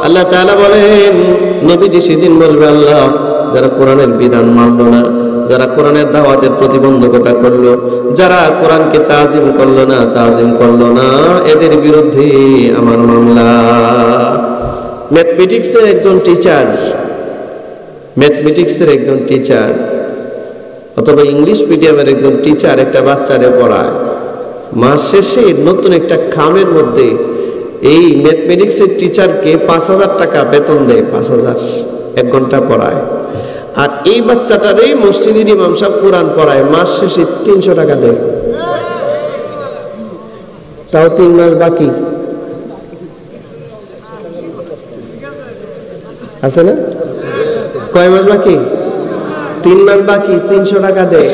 আল্লাহ তাআলা বলেন, নবীজি সেদিন বলবে, আল্লাহ, যারা কোরআনের বিধান মানলো না, যারা কোরআনের দাওয়াতের প্রতিবন্ধকতা করলো, যারা কোরআনকে তাজিম করলো না, এদের বিরুদ্ধে আমার মামলা। ম্যাথমেটিক্সের একজন টিচার অথবা ইংলিশ মিডিয়ামের একজন টিচার একটা বাচ্চারে পড়ায়, মাস শেষে নতুন একটা খামের মধ্যে এই ম্যাথমেটিক্সের টিচারকে 5,000 টাকা বেতন দেয়, 5,000 1 ঘন্টা পড়ায়। আর এই বাচ্চাটারই মসজিদের ইমাম সাহেব কোরআন পড়ায়, মাস শেষে 300 টাকা দেয়। তাও 3 মাস বাকি আছে না? কয় মাস বাকি? 3 মাস বাকি, 300 টাকা দেয়।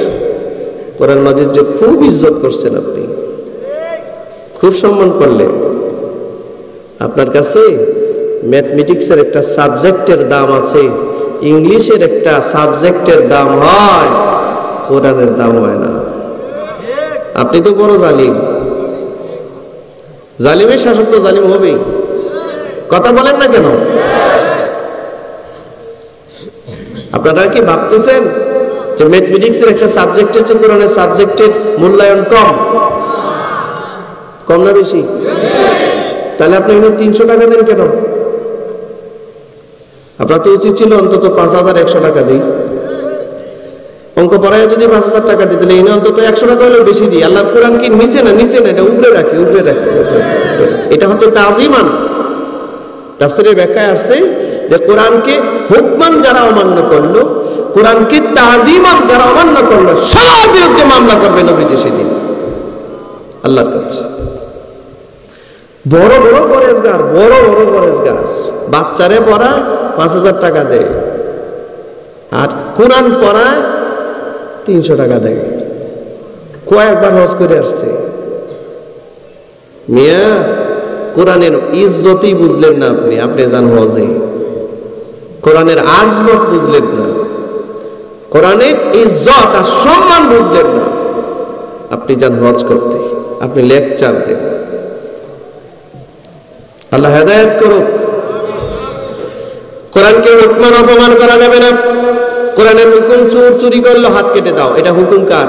কোরআন মাজিদে খুব ইজ্জত করছেন আপনি, খুব সম্মান করলেন। আপনার কাছে ম্যাথমেটিক্সের একটা সাবজেক্টের দাম আছে, ইংলিশের একটা সাবজেক্টের দাম হয়, কোরআনের দাম হয় না। আপনি তো বড় জালিম। জালিমের শাসক তো জালিম হবেই। কথা বলেন না কেন? আপনারা কি ভাবতেছেন যে ম্যাথমেটিক্সের একটা সাবজেক্টের চেয়ে কোরআনের সাবজেক্টের মূল্যায়ন কম না বেশি? তাহলে আপনি 300 টাকা দেন কেন? আপনার তো উচিত ছিল অন্তত 5,100 টাকা দিই। অঙ্ক পড়ায় যদি 5,000 টাকা দিতে, এনে অন্তত 100 টাকা হলেও বেশি দিই। আল্লাহর কোরআন কি নিচে না, এটা উপরে রাখি। এটা হচ্ছে তাজিমান। তাফসীরের ব্যাখ্যায় আসছে যে কোরআনকে হুকমান যারা অমান্য করলো, কোরআনকে তাজিমান যারা অমান্য করলো, সবার বিরুদ্ধে মামলা করবে নবীজি সেদিন আল্লাহর কাছে। বড় বড় পরেজগার, বাচ্চারে পড়া 5,000 টাকা দেয়, আর কোরআন পড়া 300 টাকা দেয়। কয়েকবার হজ করে আসছে। মিয়া, কোরআনের ইজ্জতই বুঝলেন না আপনি যান হজে। কোরআনের আজমত বুঝলেন না, কোরআনের ইজ্জত আর সম্মান বুঝলেন না, আপনি যান হজ করতে, আপনি লেকচার দেন। আল্লাহ হেদায়েত করুক। কোরআনকে হুকমান অপমান করা যাবে না। কোরআনের হুকুম চুরি করলে হাত কেটে দাও, এটা হুকুম কার?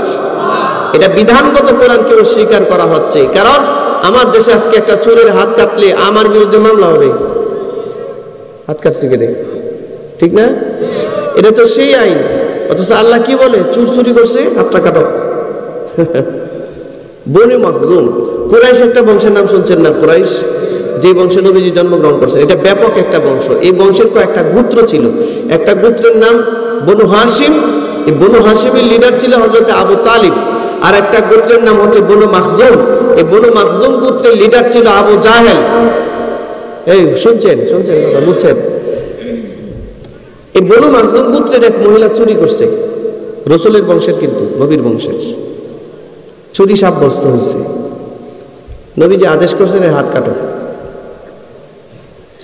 এটা বিধানগত কোরআনকে অস্বীকার করা হচ্ছে। কারণ আমার দেশে আজকে একটা চোরের হাত কাটলে আমার বিরুদ্ধে মামলা হবে। হাত কাটছে কেটে, ঠিক না? এটা তো সেই আইন। অথচ আল্লাহ কি বলে? চুরি করছে, হাতটা কাটো। বনু মাখজুম, কুরাইশ একটা বংশের নাম শুনছেন না? কুরাইশ, যে বংশে নবীজি জন্মগ্রহণ করছেন, এটা ব্যাপক একটা বংশ। এই বংশের কয়েকটা গোত্র ছিল। একটা গোত্রের নাম বনু হাশিম। এই বনু হাশিমের লিডার ছিল হযরত আবু তালিব। আর একটা গোত্রের নাম হচ্ছে বনু মাখজুম। এই বনু মাখজুম গোত্রের লিডার ছিল আবু জাহেল। এই শুনছেন কথা বুঝছেন? এই বনু মাখজুম গোত্রের এক মহিলা চুরি করছে, রাসূলের বংশের, কিন্তু নবীর বংশের। চুরি সাব্যস্ত হয়েছে। নবীজি আদেশ করছেন, হাত কাটো।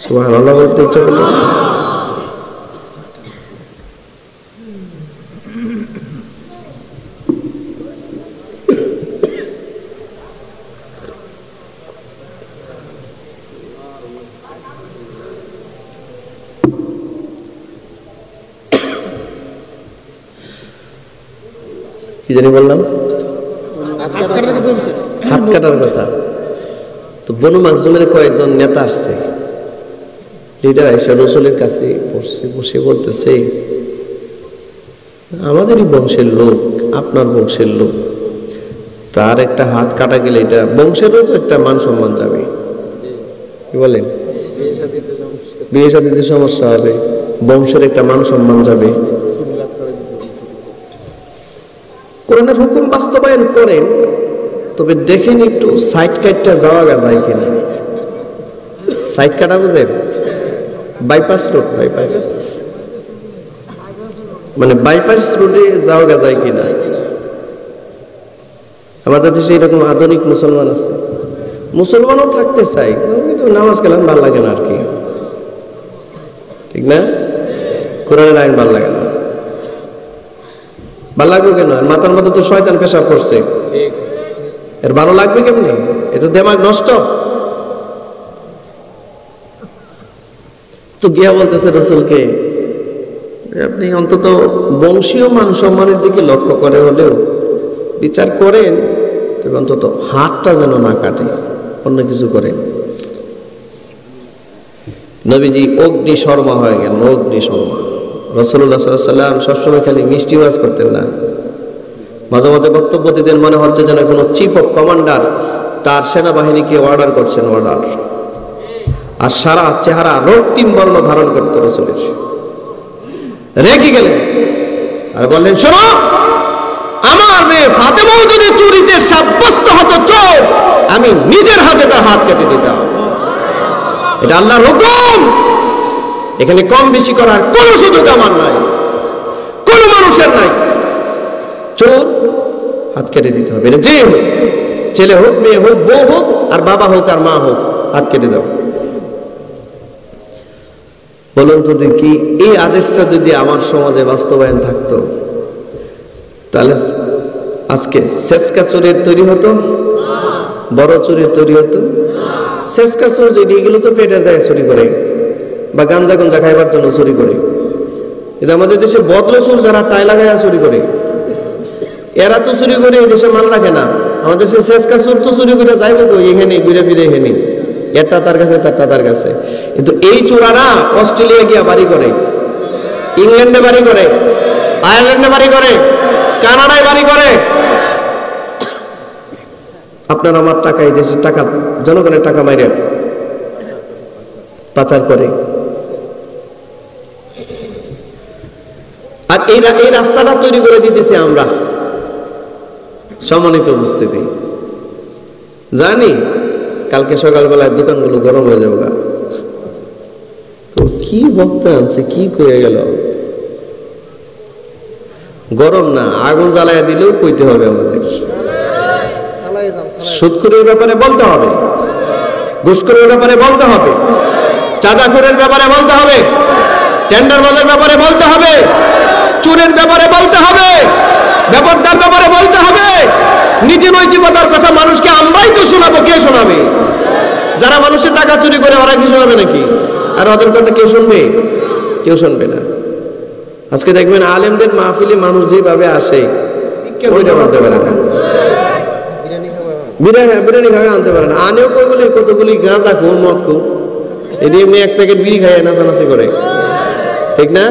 সুবহানাল্লাহ বলতে ইচ্ছা করলো। কি জানি বললাম? হাত কাটার কথা। তো বনু মাখজুমের কয়েকজন নেতা আসছে, লিডার আইসা রাসূলের কাছে বসে বলতেছে, আমাদেরই বংশের লোক, আপনার বংশের লোক, তার একটা হাত কাটা গেলে এটা বংশেরও তো একটা মান সম্মান যাবে। কি বলেন? বিয়ে শাদীতে সমস্যা হবে, বংশের একটা মান সম্মান যাবে। কোরআনের হুকুম বাস্তবায়ন করেন, তবে দেখেন একটু সাইড কাটটা যাওয়া যায় কিনা। সাইড কাটা বুঝেন? বাইপাস রোড, মানে বাইপাস রোডে যাওয়া যায় কিনা। আমাদের দেশে এরকম আধুনিক মুসলমান আছে, মুসলমানও থাকতে চাই, কিন্তু নামাজ কালাম ভালো লাগে না আর কি, ঠিক না? কোরআনের আইন ভালো লাগে না। ভালো লাগবে কেন? মাথার মধ্যে তো শয়তান পেশাব করছে, এর ভালো লাগবে কেমনি? এ তো দেমাগ নষ্ট। তো গিয়া বলতেছে রাসূলকে, আপনি অন্তত বংশীয় মান সম্মানের দিকে লক্ষ্য করে হলেও বিচার করেন, তবে অন্তত হাতটা যেন না কাটে, অন্য কিছু করেন। নবীজি অগ্নি শর্মা হয়ে গেল, অগ্নি শর্মা। রাসূলুল্লাহ সাল্লাল্লাহু আলাইহি ওয়াসাল্লাম সবসময় খালি মিষ্টি ওয়াজ করতেন না, মাঝে মাঝে বক্তব্য দিতেন, মনে হচ্ছে যেন কোনো চিফ অফ কমান্ডার তার সেনাবাহিনীকে অর্ডার করছেন। অর্ডার আর সারা চেহারা রক্তিম বর্ণ ধারণ করতো রাসূলের। রেগে গেলেন আর বললেন, শোনো, আমার মেয়ে ফাতেমাও যদি চুরিতে সাব্যস্ত হতো চোর, আমি নিজের হাতে তার হাত কেটে দিতাম। এটা আল্লাহর হুকুম, এখানে কম বেশি করার কোনো সুযোগ আমার নাই, কোনো মানুষের নাই। চোর হাত কেটে দিতে হবে, এটা যে হোক, ছেলে হোক, মেয়ে হোক, বউ হোক, আর বাবা হোক আর মা হোক, হাত কেটে দাও। বলুন তো দেখি, এই আদেশটা যদি আমার সমাজে বাস্তবায়ন থাকতো, তাহলে আজকে সেচকা চোরের তৈরি হতো, বড় চোরের তৈরি হতো। সেচকা চোর যেটি, এগুলো তো পেটের দায়ে চুরি করে বা গাঞ্জা গঞ্জা খাইবার জন্য চুরি করে। কিন্তু আমাদের দেশে বদল চোর যারা টাই লাগাইয়া চুরি করে, এরা তো চুরি করে এই দেশে মাল রাখে না। আমাদের দেশে সেচকা চোর তো চুরি করে যাইব কই, এখানে ঘুরে ফিরে এখানে, একটা তার কাছে তারটা তার কাছে। কিন্তু এই চোরারা অস্ট্রেলিয়া গিয়া বাড়ি করে, ইংল্যান্ডে বাড়ি করে, আয়ারল্যান্ডে বাড়ি করে, কানাডায় বাড়ি করে। আপনার আমার টাকা, এই দেশের টাকা, জনগণের টাকা মাইরে পাচার করে। আর এই রাস্তাটা তৈরি করে দিতেছি আমরা। সম্মানিত উপস্থিতি, জানি কালকে সকালবেলায় দোকানগুলো গরম হয়ে যাবে। কি বক্তা আছে, কি কয়ে গেল? গরম না, আগুন জ্বালাইয়া দিলেও কইতে হবে আমাদের। সুদখোরের ব্যাপারে বলতে হবে, ঘুষখোরের ব্যাপারে বলতে হবে, চাঁদাখোরের ব্যাপারে বলতে হবে, টেন্ডারবাজের ব্যাপারে বলতে হবে, চোরের ব্যাপারে বলতে হবে, ব্যাপারটার ব্যাপারে বলতে হবে। নীতি নৈতিকতার কথা মানুষকে আমরাই তো শোনাবো, কে শোনাবে? যারা মানুষের টাকা চুরি করে ওরা কি শোনাবে নাকি? আর ওদের কথা কেউ শুনবে? কেউ শুনবে না। আজকে দেখবেন আলেমদের মাহফিলে মানুষ যেভাবে আসে, ওইটা আনতে পারে না, বিরিয়ানি খাবে আনতে পারে না। আনেও কতগুলি গাঁজা খুব, মদ খুব, এদিকে এক প্যাকেট বিড়ি খায় নাচানাচি করে, ঠিক না?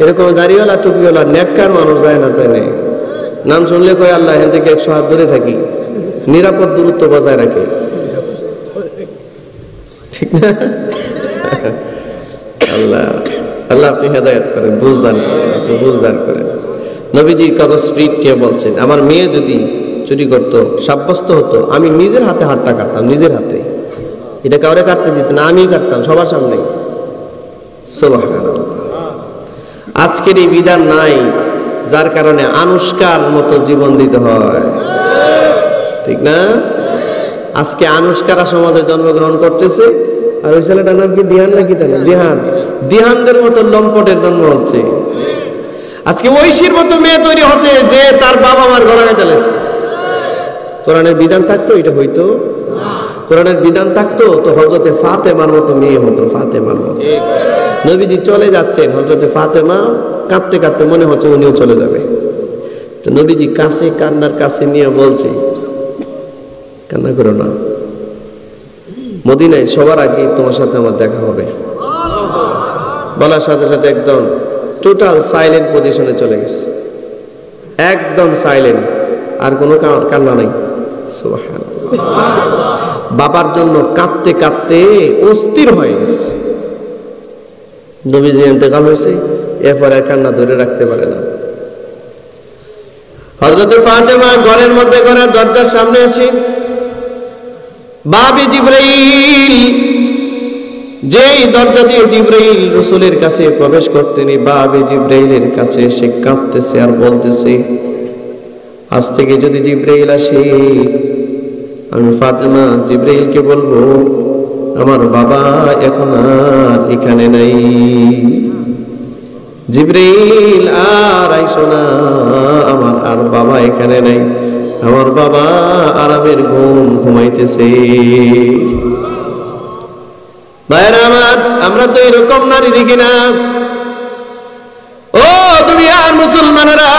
এরকম দাড়িওয়ালা টুপিওয়ালা নেককার মানুষ যায় না, তাই নেই। নাম শুনলে কয় আল্লাহ, এখান থেকে 100 হাত দূরে থাকি, নিরাপদ দূরত্ব বজায় রাখে, ঠিক না? আল্লাহ আল্লাহ আপনি হেদায়েত করেন, বুঝদার করেন। নবীজি কত স্পিরিট নিয়ে বলছেন, আমার মেয়ে যদি চুরি করতো, সাব্যস্ত হতো, আমি নিজের হাতে হাতটা কাটতাম, নিজের হাতে। এটা কাউরে কাটতে দিত না, আমিই কাটতাম সবার সামনে। সুবহানাল্লাহ। আজকের এই বিধান নাই, যার কারণে আনুষ্কার মতো জীবন দিতে হয়, ঠিক না? আজকে আনুষ্কারা সমাজে জন্মগ্রহণ করতেছে, আর ওই ছেলেটার নাম কি দিহান নাকি? দিহানদের মতো লম্পটের জন্ম হচ্ছে। আজকে ঐশীর মতো মেয়ে তৈরি হচ্ছে, যে তার বাবা মার গলায় টেলেছে। কোরআনের বিধান থাকতো এটা হইতো? কোরআনের বিধান থাকতো তো হযরতে ফাতেমার মতো মেয়ে হতো, ফাতেমার মতো। নবীজি চলে যাচ্ছেন, হযরতে ফাতেমা কাঁদতে কাঁদতে মনে হচ্ছে উনিও চলে যাবে। তো নবীজি কাছে, কান্নার কাছে নিয়ে বলছে, কান্না করো না, মদিনায় সবার আগে তোমার সাথে আমার দেখা হবে। বলার সাথে সাথে একদম টোটাল সাইলেন্ট পজিশনে চলে গেছে, একদম সাইলেন্ট, আর কোনো কান্না নাই। সুবহানাল্লাহ। বাবার জন্য কাঁদতে কাঁদতে অস্থির হয়ে গেছে। নবীজি ইন্তেকাল হয়েছে, এরপরে কান্না ধরে রাখতে পারে না। হযরত ফাতেমা ঘরের মধ্যে, ঘরের দরজার সামনে এসে বাবি জিবরাইল, যেই দরজা দিয়ে জিবরাইল রাসূলের কাছে প্রবেশ করতেন, বাবি জিবরাইলের কাছে এসে কাঁদতেছে আর বলতেছে, আজ থেকে যদি জিবরাইল আসে, আমি ফাতেমা জিবরাইলকে বলবো আমার বাবা এখন আর এখানে নাই। জিবরাইল আর আইসো না, আমার আর বাবা এখানে নাই, আমার বাবা আরামের ঘুম ঘুমাইতেছে। ভাইরা আমার, আমরা তো এরকম নারী দেখি না। ও দুনিয়ার মুসলমানেরা,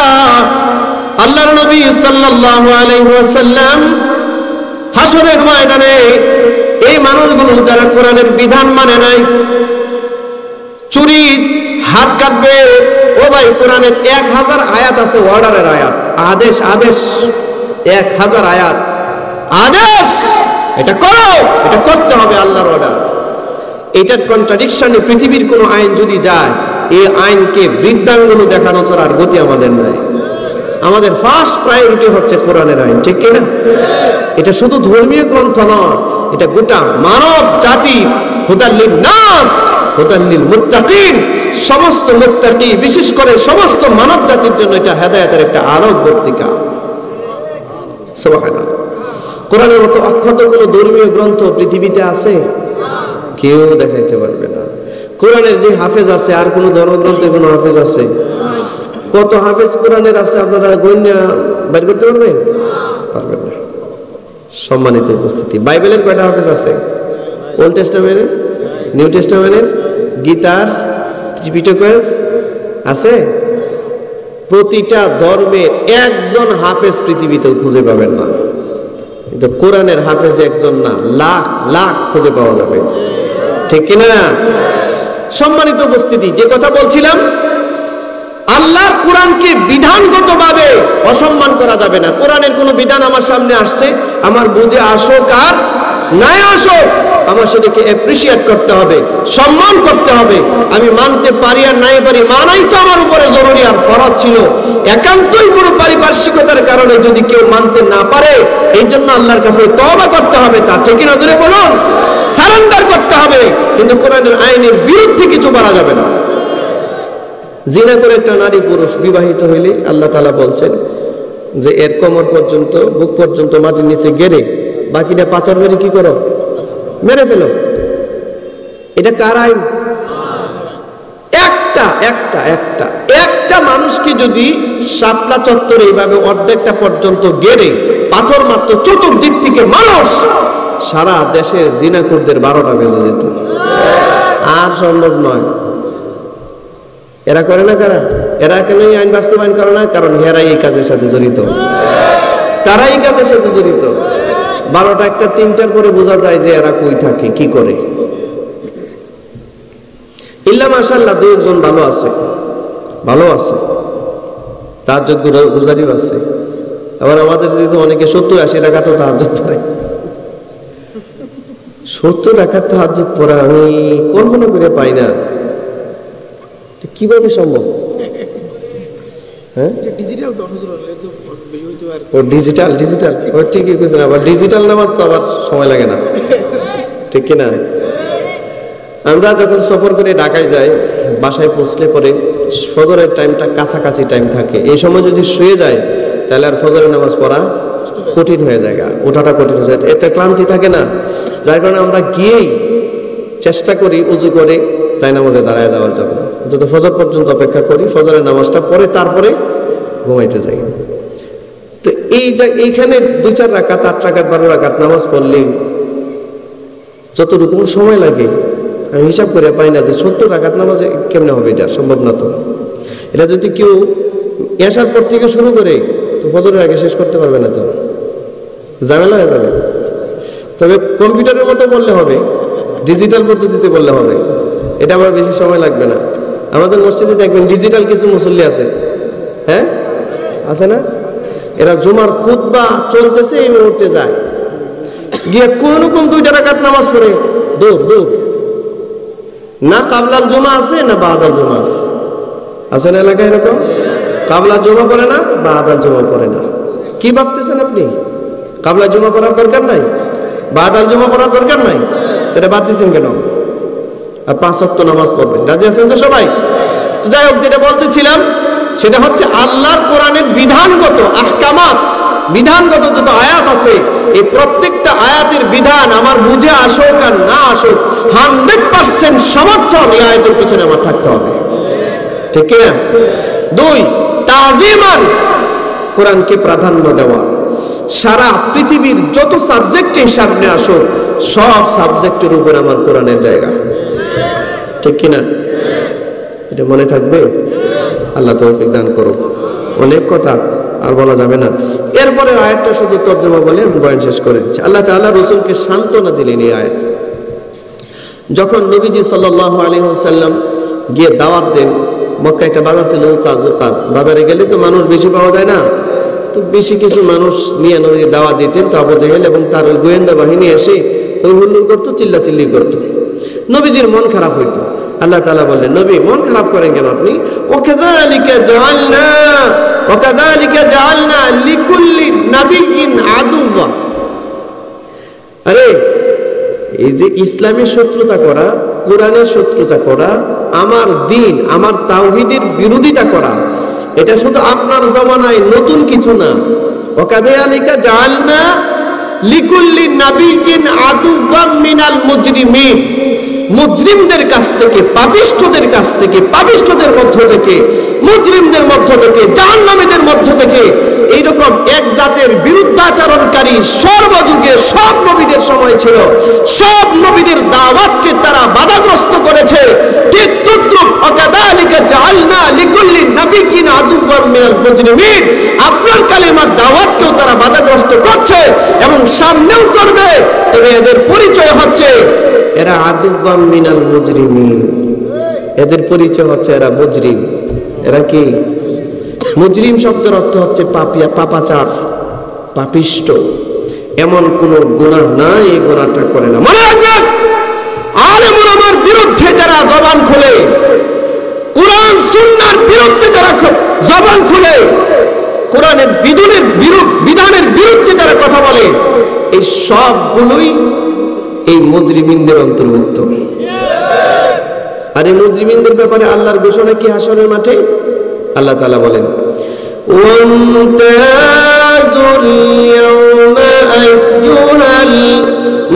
আল্লাহর নবী সাল্লাল্লাহু আলাইহি ওয়াসাল্লাম হাসরের ময়দানে এই মানুষগুলো যারা কোরআনের বিধান মানে নাই, চুরি হাত কাটবে, ও ভাই কোরআনের 1000 আয়াত আছে, অর্ডারের আয়াত, আদেশ, 1000 আয়াত, আদেশ, এটা করো, এটা করতে হবে, আল্লাহর অর্ডার। এটার কন্ট্রাডিকশনে পৃথিবীর কোনো আইন যদি যায়, এই আইনকে বৃদ্ধাঙ্গুলো দেখানো ছাড়া আর গতি আমাদের নাই। আমাদের ফার্স্ট প্রায়োরিটি হচ্ছে কোরআনের আইন, ঠিক কিনা? এটা শুধু ধর্মীয় গ্রন্থ নয়, এটা গোটা মানব জাতি, হুদাল লিন-নাস হুদাল লিল-মুত্তাকিন, সমস্ত মুত্তাকি বিশেষ করে সমস্ত মানব জাতির জন্য এটা হেদায়েতের একটা আলোকবর্তিকা। সুবহানাল্লাহ। কোরআনের মতো অক্ষত কোনো ধর্মীয় গ্রন্থ পৃথিবীতে আছে? কেউ দেখাইতে পারবে না। কোরআনের যে হাফেজ আছে, আর কোনো ধর্মগ্রন্থে কোনো হাফেজ আছে? কত হাফেজ কোরআনের আছে আপনারা গণ্যা বের করতে পারবেন? পারবেন না। সম্মানিত উপস্থিতি, বাইবেলের কয়টা হাফেজ আছে? ওল্ড টেস্টামেন্টের, নিউ টেস্টামেন্টের, গীতার, ত্রিপিটকের আছে? প্রতিটা ধর্মের একজন হাফেজ পৃথিবীতেও খুঁজে পাবেন না, কিন্তু কোরআনের হাফেজ একজন না, লাখ লাখ খুঁজে পাওয়া যাবে, ঠিক কিনা? সম্মানিত উপস্থিতি, যে কথা বলছিলাম, আল্লাহর কোরআনকে বিধানগতভাবে অসম্মান করা যাবে না। কোরআনের কোনো বিধান আমার সামনে আসছে, আমার বুঝে আসুক আর নাই আসুক, আমার সেটাকে অ্যাপ্রিসিয়েট করতে হবে, সম্মান করতে হবে। আমি মানতে পারি আর নাই পারি, মানাই তো আমার উপরে জরুরি আর ফরজ ছিল। একান্তই কোনো পারিপার্শ্বিকতার কারণে যদি কেউ মানতে না পারে, এই জন্য আল্লাহর কাছে তওবা করতে হবে, তা ঠিক না? জোরে বলুন, সারেন্ডার করতে হবে। কিন্তু কোরআনের আইনের বিরুদ্ধে কিছু বলা যাবে না। জিনা করে একটা নারী পুরুষ বিবাহিত হইলে আল্লাহ তাআলা বলছেন যে এর কোমর পর্যন্ত, বুক পর্যন্ত মাটির নিচে গেড়ে বাকিটা পাথর মেরে কি করো? মেরে ফেলো। এটা কার আইন? একটা মানুষকে যদি শাপলা চত্বরে এইভাবে অর্ধেকটা পর্যন্ত গেড়ে পাথর মারত চতুর্দিক থেকে মানুষ, সারা দেশের জিনাকুরদের 12টা বেজে যেত। আর সম্ভব নয়। এরা করে না কারা? এরা কেন এই আইন বাস্তবায়ন করে না? কারণ এরাই এই কাজের সাথে জড়িত, তারাই এই কাজের সাথে জড়িত। 12টা, 1টা, 3টার পরে বোঝা যায় যে এরা কই থাকে, কি করে। ইল্লা মাশাআল্লাহ 2-1 ভালো আছে, তাহাজ্জুদ গুজারিও আছে। আবার আমাদের যেহেতু অনেকে 70-80 রাকাত তাহাজ্জুদ পড়ে। 70 রাকাত তাহাজ্জুদ পড়া আমি কল্পনা করে পাই না, কিভাবে সম্ভব? হ্যাঁ, ডিজিটাল ঠিকই কইছেন। আবার ডিজিটাল নামাজ তো আবার সময় লাগে না, ঠিক কিনা? আমরা যখন সফর করে ঢাকায় যাই, বাসায় পৌঁছলে পরে ফজরের টাইমটা কাছাকাছি টাইম থাকে। এই সময় যদি শুয়ে যায় তাহলে আর ফজরের নামাজ পড়া কঠিন হয়ে যায়, ওঠাটা কঠিন হয়ে যায়, এতে ক্লান্তি থাকে না। যার কারণে আমরা গিয়েই চেষ্টা করি উজু করে তাই নামাজে দাঁড়ায় যাওয়ার জন্য, যত ফজর পর্যন্ত অপেক্ষা করি, ফজরের নামাজটা পড়ে তারপরে ঘুমাইতে যাই। তো এইখানে 2-4 রাকাত, 8 রাকাত, 12 রাকাত নামাজ পড়লে যতটুকু সময় লাগে আমি হিসাব করে পাই না যে 70 রাকাত নামাজে কেমনে হবে, এটা সম্ভব না। তো এটা যদি কেউ এশার পর থেকে শুরু করে তো ফজরের আগে শেষ করতে পারবে না, তো ঝামেলা হয়ে যাবে। তবে কম্পিউটারের মতো বললে হবে, ডিজিটাল পদ্ধতিতে বললে হবে, এটা আবার বেশি সময় লাগবে না। আমাদের মসজিদে দেখবেন ডিজিটাল কিছু মুসল্লি আছে, হ্যাঁ আছে না? এরা জুমার খুতবা চলতেছে এই মুহূর্তে যায়, গিয়ে কোন রকম 2টা রাকাত নামাজ পড়ে দৌড়। না কাবলাল জুমা আছে না বাদাল জুমা আছে না এলাকায় এরকম? কাবলা জুমা পড়ে না, বাদাল জুমা পড়ে না। কি ভাবতেছেন আপনি? কাবলা জুমা পড়ার দরকার নাই, বাদাল জুমা পড়ার দরকার নাই, এটা বাদ দিচ্ছেন কেন? আর 5 ওয়াক্ত নামাজ পড়বেন, রাজি আছেন তো সবাই? যাই হোক, যেটা বলতেছিলাম সেটা হচ্ছে আল্লাহর কোরআনের বিধানগত আহকামাত, বিধানগত যত আয়াত আছে, এই প্রত্যেকটা আয়াতের বিধান আমার বুঝে আসুক আর না আসুক 100% সমর্থন এই আয়াতের পিছনে আমার থাকতে হবে, ঠিক কিনা? 2, তাজিমান, কোরআনকে প্রাধান্য দেওয়া। সারা পৃথিবীর যত সাবজেক্টের সামনে আসুক সব সাবজেক্টের উপর আমার কোরআনের জায়গা, ঠিক কিনা? এটা মনে থাকবে? আল্লাহ তৌফিক দান করুক। অনেক কথা আর বলা যাবে না। এরপরে আয়াতটা শুধু তর্জমা বলে আমি বয়ান শেষ করে দিচ্ছি। আল্লাহ তাআলা রাসূলকে সান্ত্বনা দিলেন এই আয়াত। যখন নবীজি সাল্লাল্লাহু আলাইহি ওয়াসাল্লাম গিয়ে দাওয়াত দেন, মক্কায় একটা বাজার ছিল উকাজ, বাজারে গেলে তো মানুষ বেশি পাওয়া যায় না, তো বেশি কিছু মানুষ নিয়ে নবীকে দাওয়াত দিতেন। তো আবু জাহেল এবং তার ওই গোয়েন্দা বাহিনী এসে হই হুল্লোড় করতো, চিল্লাচিল্লি করতো। নবীজির মন খারাপ হইতো। আল্লাহ তাআলা বললেন, নবী মন খারাপ করেন কেন আপনি? ওয়াকাযালিকা জাআলনা লিকুল্লি নাবিয়্যিন আদুওয়া। আরে এই যে ইসলামের শত্রুতা করা, কোরআনের শত্রুতা করা, আমার দ্বীন, আমার তাওহীদের বিরোধিতা করা, এটা শুধু আপনার জমানায় নতুন কিছু না। ওয়াকাযালিকা জাআলনা লিকুল্লি নাবিয়্যিন আদুওয়াম মিনাল মুজরিমিন। মুজরিমদের কাছ থেকে, পাপিষ্ঠদের কাছ থেকে, পাপিষ্ঠদের মধ্য থেকে, মুজরিমদের মধ্য থেকে, জাহান্নামীদের মধ্য থেকে এইরকম এক জাতের বিরুদ্ধাচরণকারী সর্বযুগে সব নবীদের সময় ছিল। সব নবীদের দাওয়াতকে তারা বাধাগ্রস্ত করেছে। ঠিক তদ্রুপ ওয়াকাযালিকা জাআলনা লিকুল্লি নাবিয়্যিন আদুওয়াম মিনাল মুজরিমিন। আপনার কালেমার দাওয়াতকেও তারা বাধাগ্রস্ত করছে এবং সামনেও করবে। তবে এদের পরিচয় হচ্ছে এরা আদুওয়াম মিনাল মুজরিমিন। এদের পরিচয় হচ্ছে এরা মুজরিম। এরা কি? মুজরিম শব্দের অর্থ হচ্ছে পাপিয়া, পাপাচার, পাপিষ্ট। এমন কোন গুনাহ নাই এই গুনাহটা করে না। মনে রাখবেন, আলেম ওলামার বিরুদ্ধে যারা জবান খুলে, কোরআন সুন্নাহর বিরুদ্ধে যারা জবান খুলে, কোরআনের বিধানের বিরুদ্ধে যারা কথা বলে, এই সবগুলোই এই মুজরিমিনদের অন্তর্ভুক্ত। আর এই মুজরিমিনদের ব্যাপারে আল্লাহর ঘোষণা কি হাসরের মাঠে? আল্লাহ তাআলা বলেন, ওয়ামতাজুল ইয়াওমা আইয়ুহাল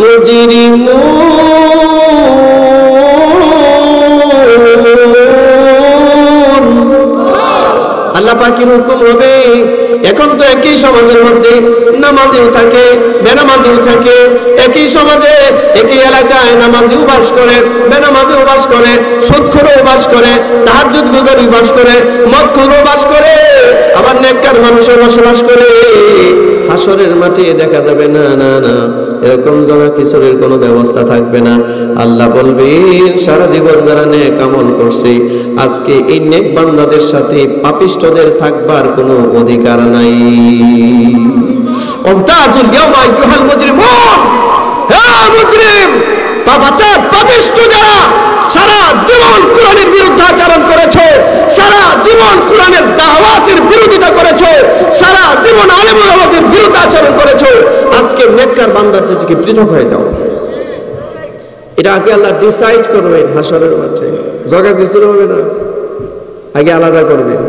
মুজরিমুন। আল্লাহ পাকের হুকুম হবে। এখন তো একই সমাজের মধ্যে নামাজিও থাকে, বেনামাজিও থাকে। একই সমাজে, একই এলাকায় নামাজিও বাস করে, বেনামাজিও বাস করে, সুদখোরও বাস করে, তাহাজ্জুদ গুজারও বাস করে, মদখোরও বাস করে, আবার নেককার মানুষও বসবাস করে। হাসরের মাঠে দেখা যাবে না, না না, এরকম জমা কিশোরের কোনো ব্যবস্থা থাকবে না। আল্লাহ বলবেন, সারা জীবন যারা নেক আমল করছে, আজকে এই নেক বান্দাদের সাথে পাপিষ্ঠদের থাকবার কোনো অধিকার নাই। ওমতাজুল ইয়াওমা আইয়ুহাল মুজরিমুন। হ্যাঁ মুজরিম, পাপাচার, পাপিষ্ঠ যারা সারা জীবন কোরআনের বিরুদ্ধাচরণ করেছে, সারা জীবন কোরআনের দাওয়াতের বিরোধিতা করেছে, সারা জীবন আলেম ওলামাদের বিরুদ্ধাচরণ করেছে, আজকে নেককার বান্দাদের থেকে পৃথক হয়ে যাও। এটা আগে আল্লাহ ডিসাইড করবেন হাসরের মাঠে। জগা কিছু হবে না, আগে আলাদা করবেন,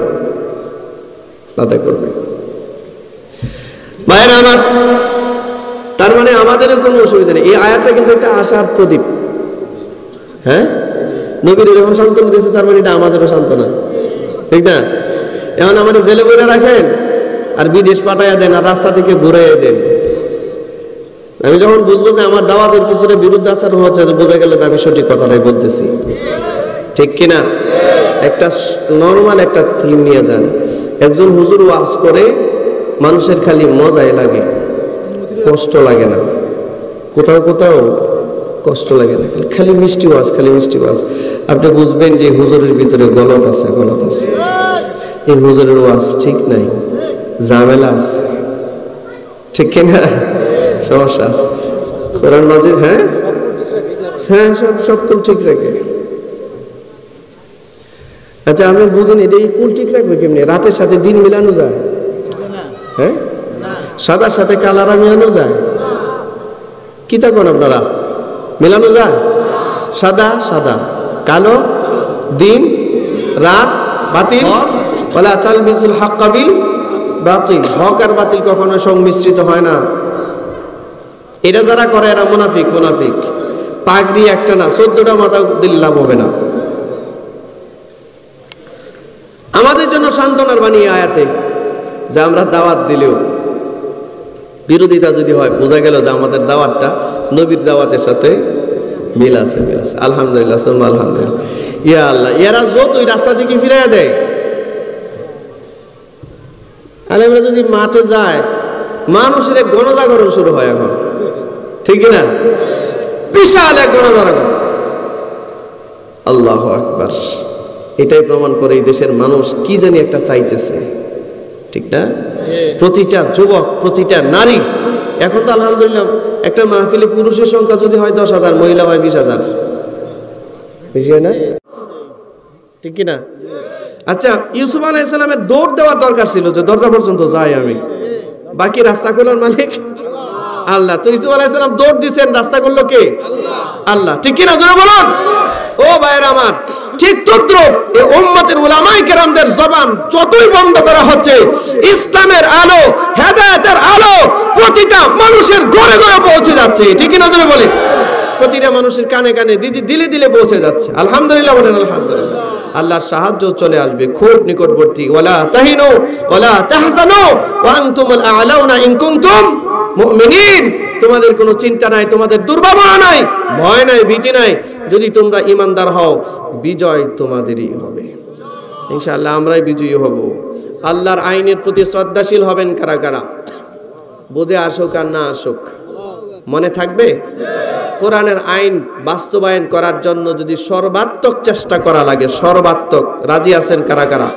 আলাদা করবেন। ভাইরা আমার, তার মানে আমাদের কোনো অসুবিধা নেই। এই আয়াতটা কিন্তু একটা আশার প্রদীপ। হ্যাঁ, নবীর যখন সান্ত্বনা দিয়েছে, তার মানে এটা আমাদেরও সান্ত্বনা, ঠিক না? এখন আমাদের জেলে বইরা রাখেন আর বিদেশ পাঠাইয়া দেন আর রাস্তা থেকে ঘুরাইয়া দেন। আমি যখন বুঝবো যে আমার দাওয়াতের পিছনে বিরুদ্ধাচরণ হচ্ছে, বোঝা গেল যে আমি সঠিক কথাটাই বলতেছি, ঠিক কিনা? একটা নর্মাল একটা থিম নিয়ে যান। একজন হুজুর ওয়াজ করে, মানুষের খালি মজাই লাগে, কষ্ট লাগে না। কোথাও কোথাও কষ্ট লাগে না, খালি মিষ্টি ওয়াজ, খালি মিষ্টি ওয়াজ। আপনি বুঝবেন যে হুজুরের ভিতরে গলত আছে, গলত আছে। এই হুজুরের ওয়াজ ঠিক নাই, ঝামেলা আছে, ঠিক কিনা? সমস্যা আছে। কোরআন মাজিদ, হ্যাঁ হ্যাঁ, সব কুল ঠিক রাখে। আচ্ছা, আমি বুঝেন এটা এই কুল ঠিক রাখবে কেমনি? রাতের সাথে দিন মিলানো যায়? হ্যাঁ, সাদার সাথে কালারা মিলানো যায়? কি থাকুন আপনারা, মেলানো যায়? সাদা সাদা, কালো, দিন রাত, বাতিল। ওয়ালা তালবিসুল হাক্কা বিল বাতিল। হক আর বাতিল কখনো সংমিশ্রিত হয় না। এটা যারা করে এরা মুনাফিক। মুনাফিক পাগড়ি একটা না, 14টা মাথা দিলে লাভ হবে না। আমাদের জন্য সান্ত্বনার বাণী আয়াতে, যে আমরা দাওয়াত দিলেও বিরোধিতা যদি হয়, বোঝা গেল যে আমাদের দাওয়াতটা নবীর দাওয়াতের সাথে মিল আছে, মিল আছে। আলহামদুলিল্লাহ, আলহামদুলিল্লাহ। ইয়া আল্লাহ, এরা যতই রাস্তা থেকে ফিরাইয়া দেয়, আলেমরা যদি মাঠে যায়, মানুষের এক গণজাগরণ শুরু হয় এখন, ঠিক না? বিশাল এক গণজাগরণ। আল্লাহু আকবার। এটাই প্রমাণ করে এই দেশের মানুষ কি জানি একটা চাইতেছে, ঠিক না? প্রতিটা যুবক, প্রতিটা নারী। এখন তো আলহামদুলিল্লাহ একটা মাহফিলে পুরুষের সংখ্যা যদি হয় 10,000, মহিলা হয় 20,000, বুঝিয়ে না, ঠিক কি না? আচ্ছা, ইউসুফ আলাইহিস সালামের দৌড় দেওয়ার দরকার ছিল যে দরজা পর্যন্ত যাই আমি, বাকি রাস্তা খোলার মালিক আল্লাহ। তো ইউসুফ আলাইহিস সালাম দৌড় দিয়েছেন, রাস্তা করলো কে? আল্লাহ, ঠিক কি না? জোরে বলুন। ও ভাইরা আমার, ঠিক তদ্রুপ এই উম্মতের উলামায়ে কেরামদের জবান যতই বন্ধ করা হচ্ছে, ইসলামের আলো, হেদায়েতের আলো প্রতিটা মানুষের ঘরে ঘরে পৌঁছে যাচ্ছে, ঠিক কি না? জোরে বলেন। প্রতিটা মানুষের কানে কানে, দিলে দিলে পৌঁছে যাচ্ছে। আলহামদুলিল্লাহ বলেন আলহামদুলিল্লাহ। আল্লাহর সাহায্য চলে আসবে খুব নিকটবর্তী। ওয়ালা তাহিনু ওয়ালা তাহজানু ওয়া আনতুমুল আ'লাউনা ইন কুনতুম মুমিনিন। তোমাদের কোনো চিন্তা নাই, তোমাদের দুর্ভাবনা নাই, ভয় নাই, ভীতি নাই। যদি তোমরা ঈমানদার হও, বিজয় তোমাদেরই হবে ইনশাআল্লাহ। আমরাই বিজয়ী হব। আল্লাহর আইনের প্রতি শ্রদ্ধাশীল হবেন কারা কারা? বুঝে আসুক আর না আসুক, মনে থাকবে। কোরআনের আইন বাস্তবায়ন করার জন্য যদি সর্বাত্মক চেষ্টা করা লাগে, সর্বাত্মক, রাজি আছেন কারা কারা?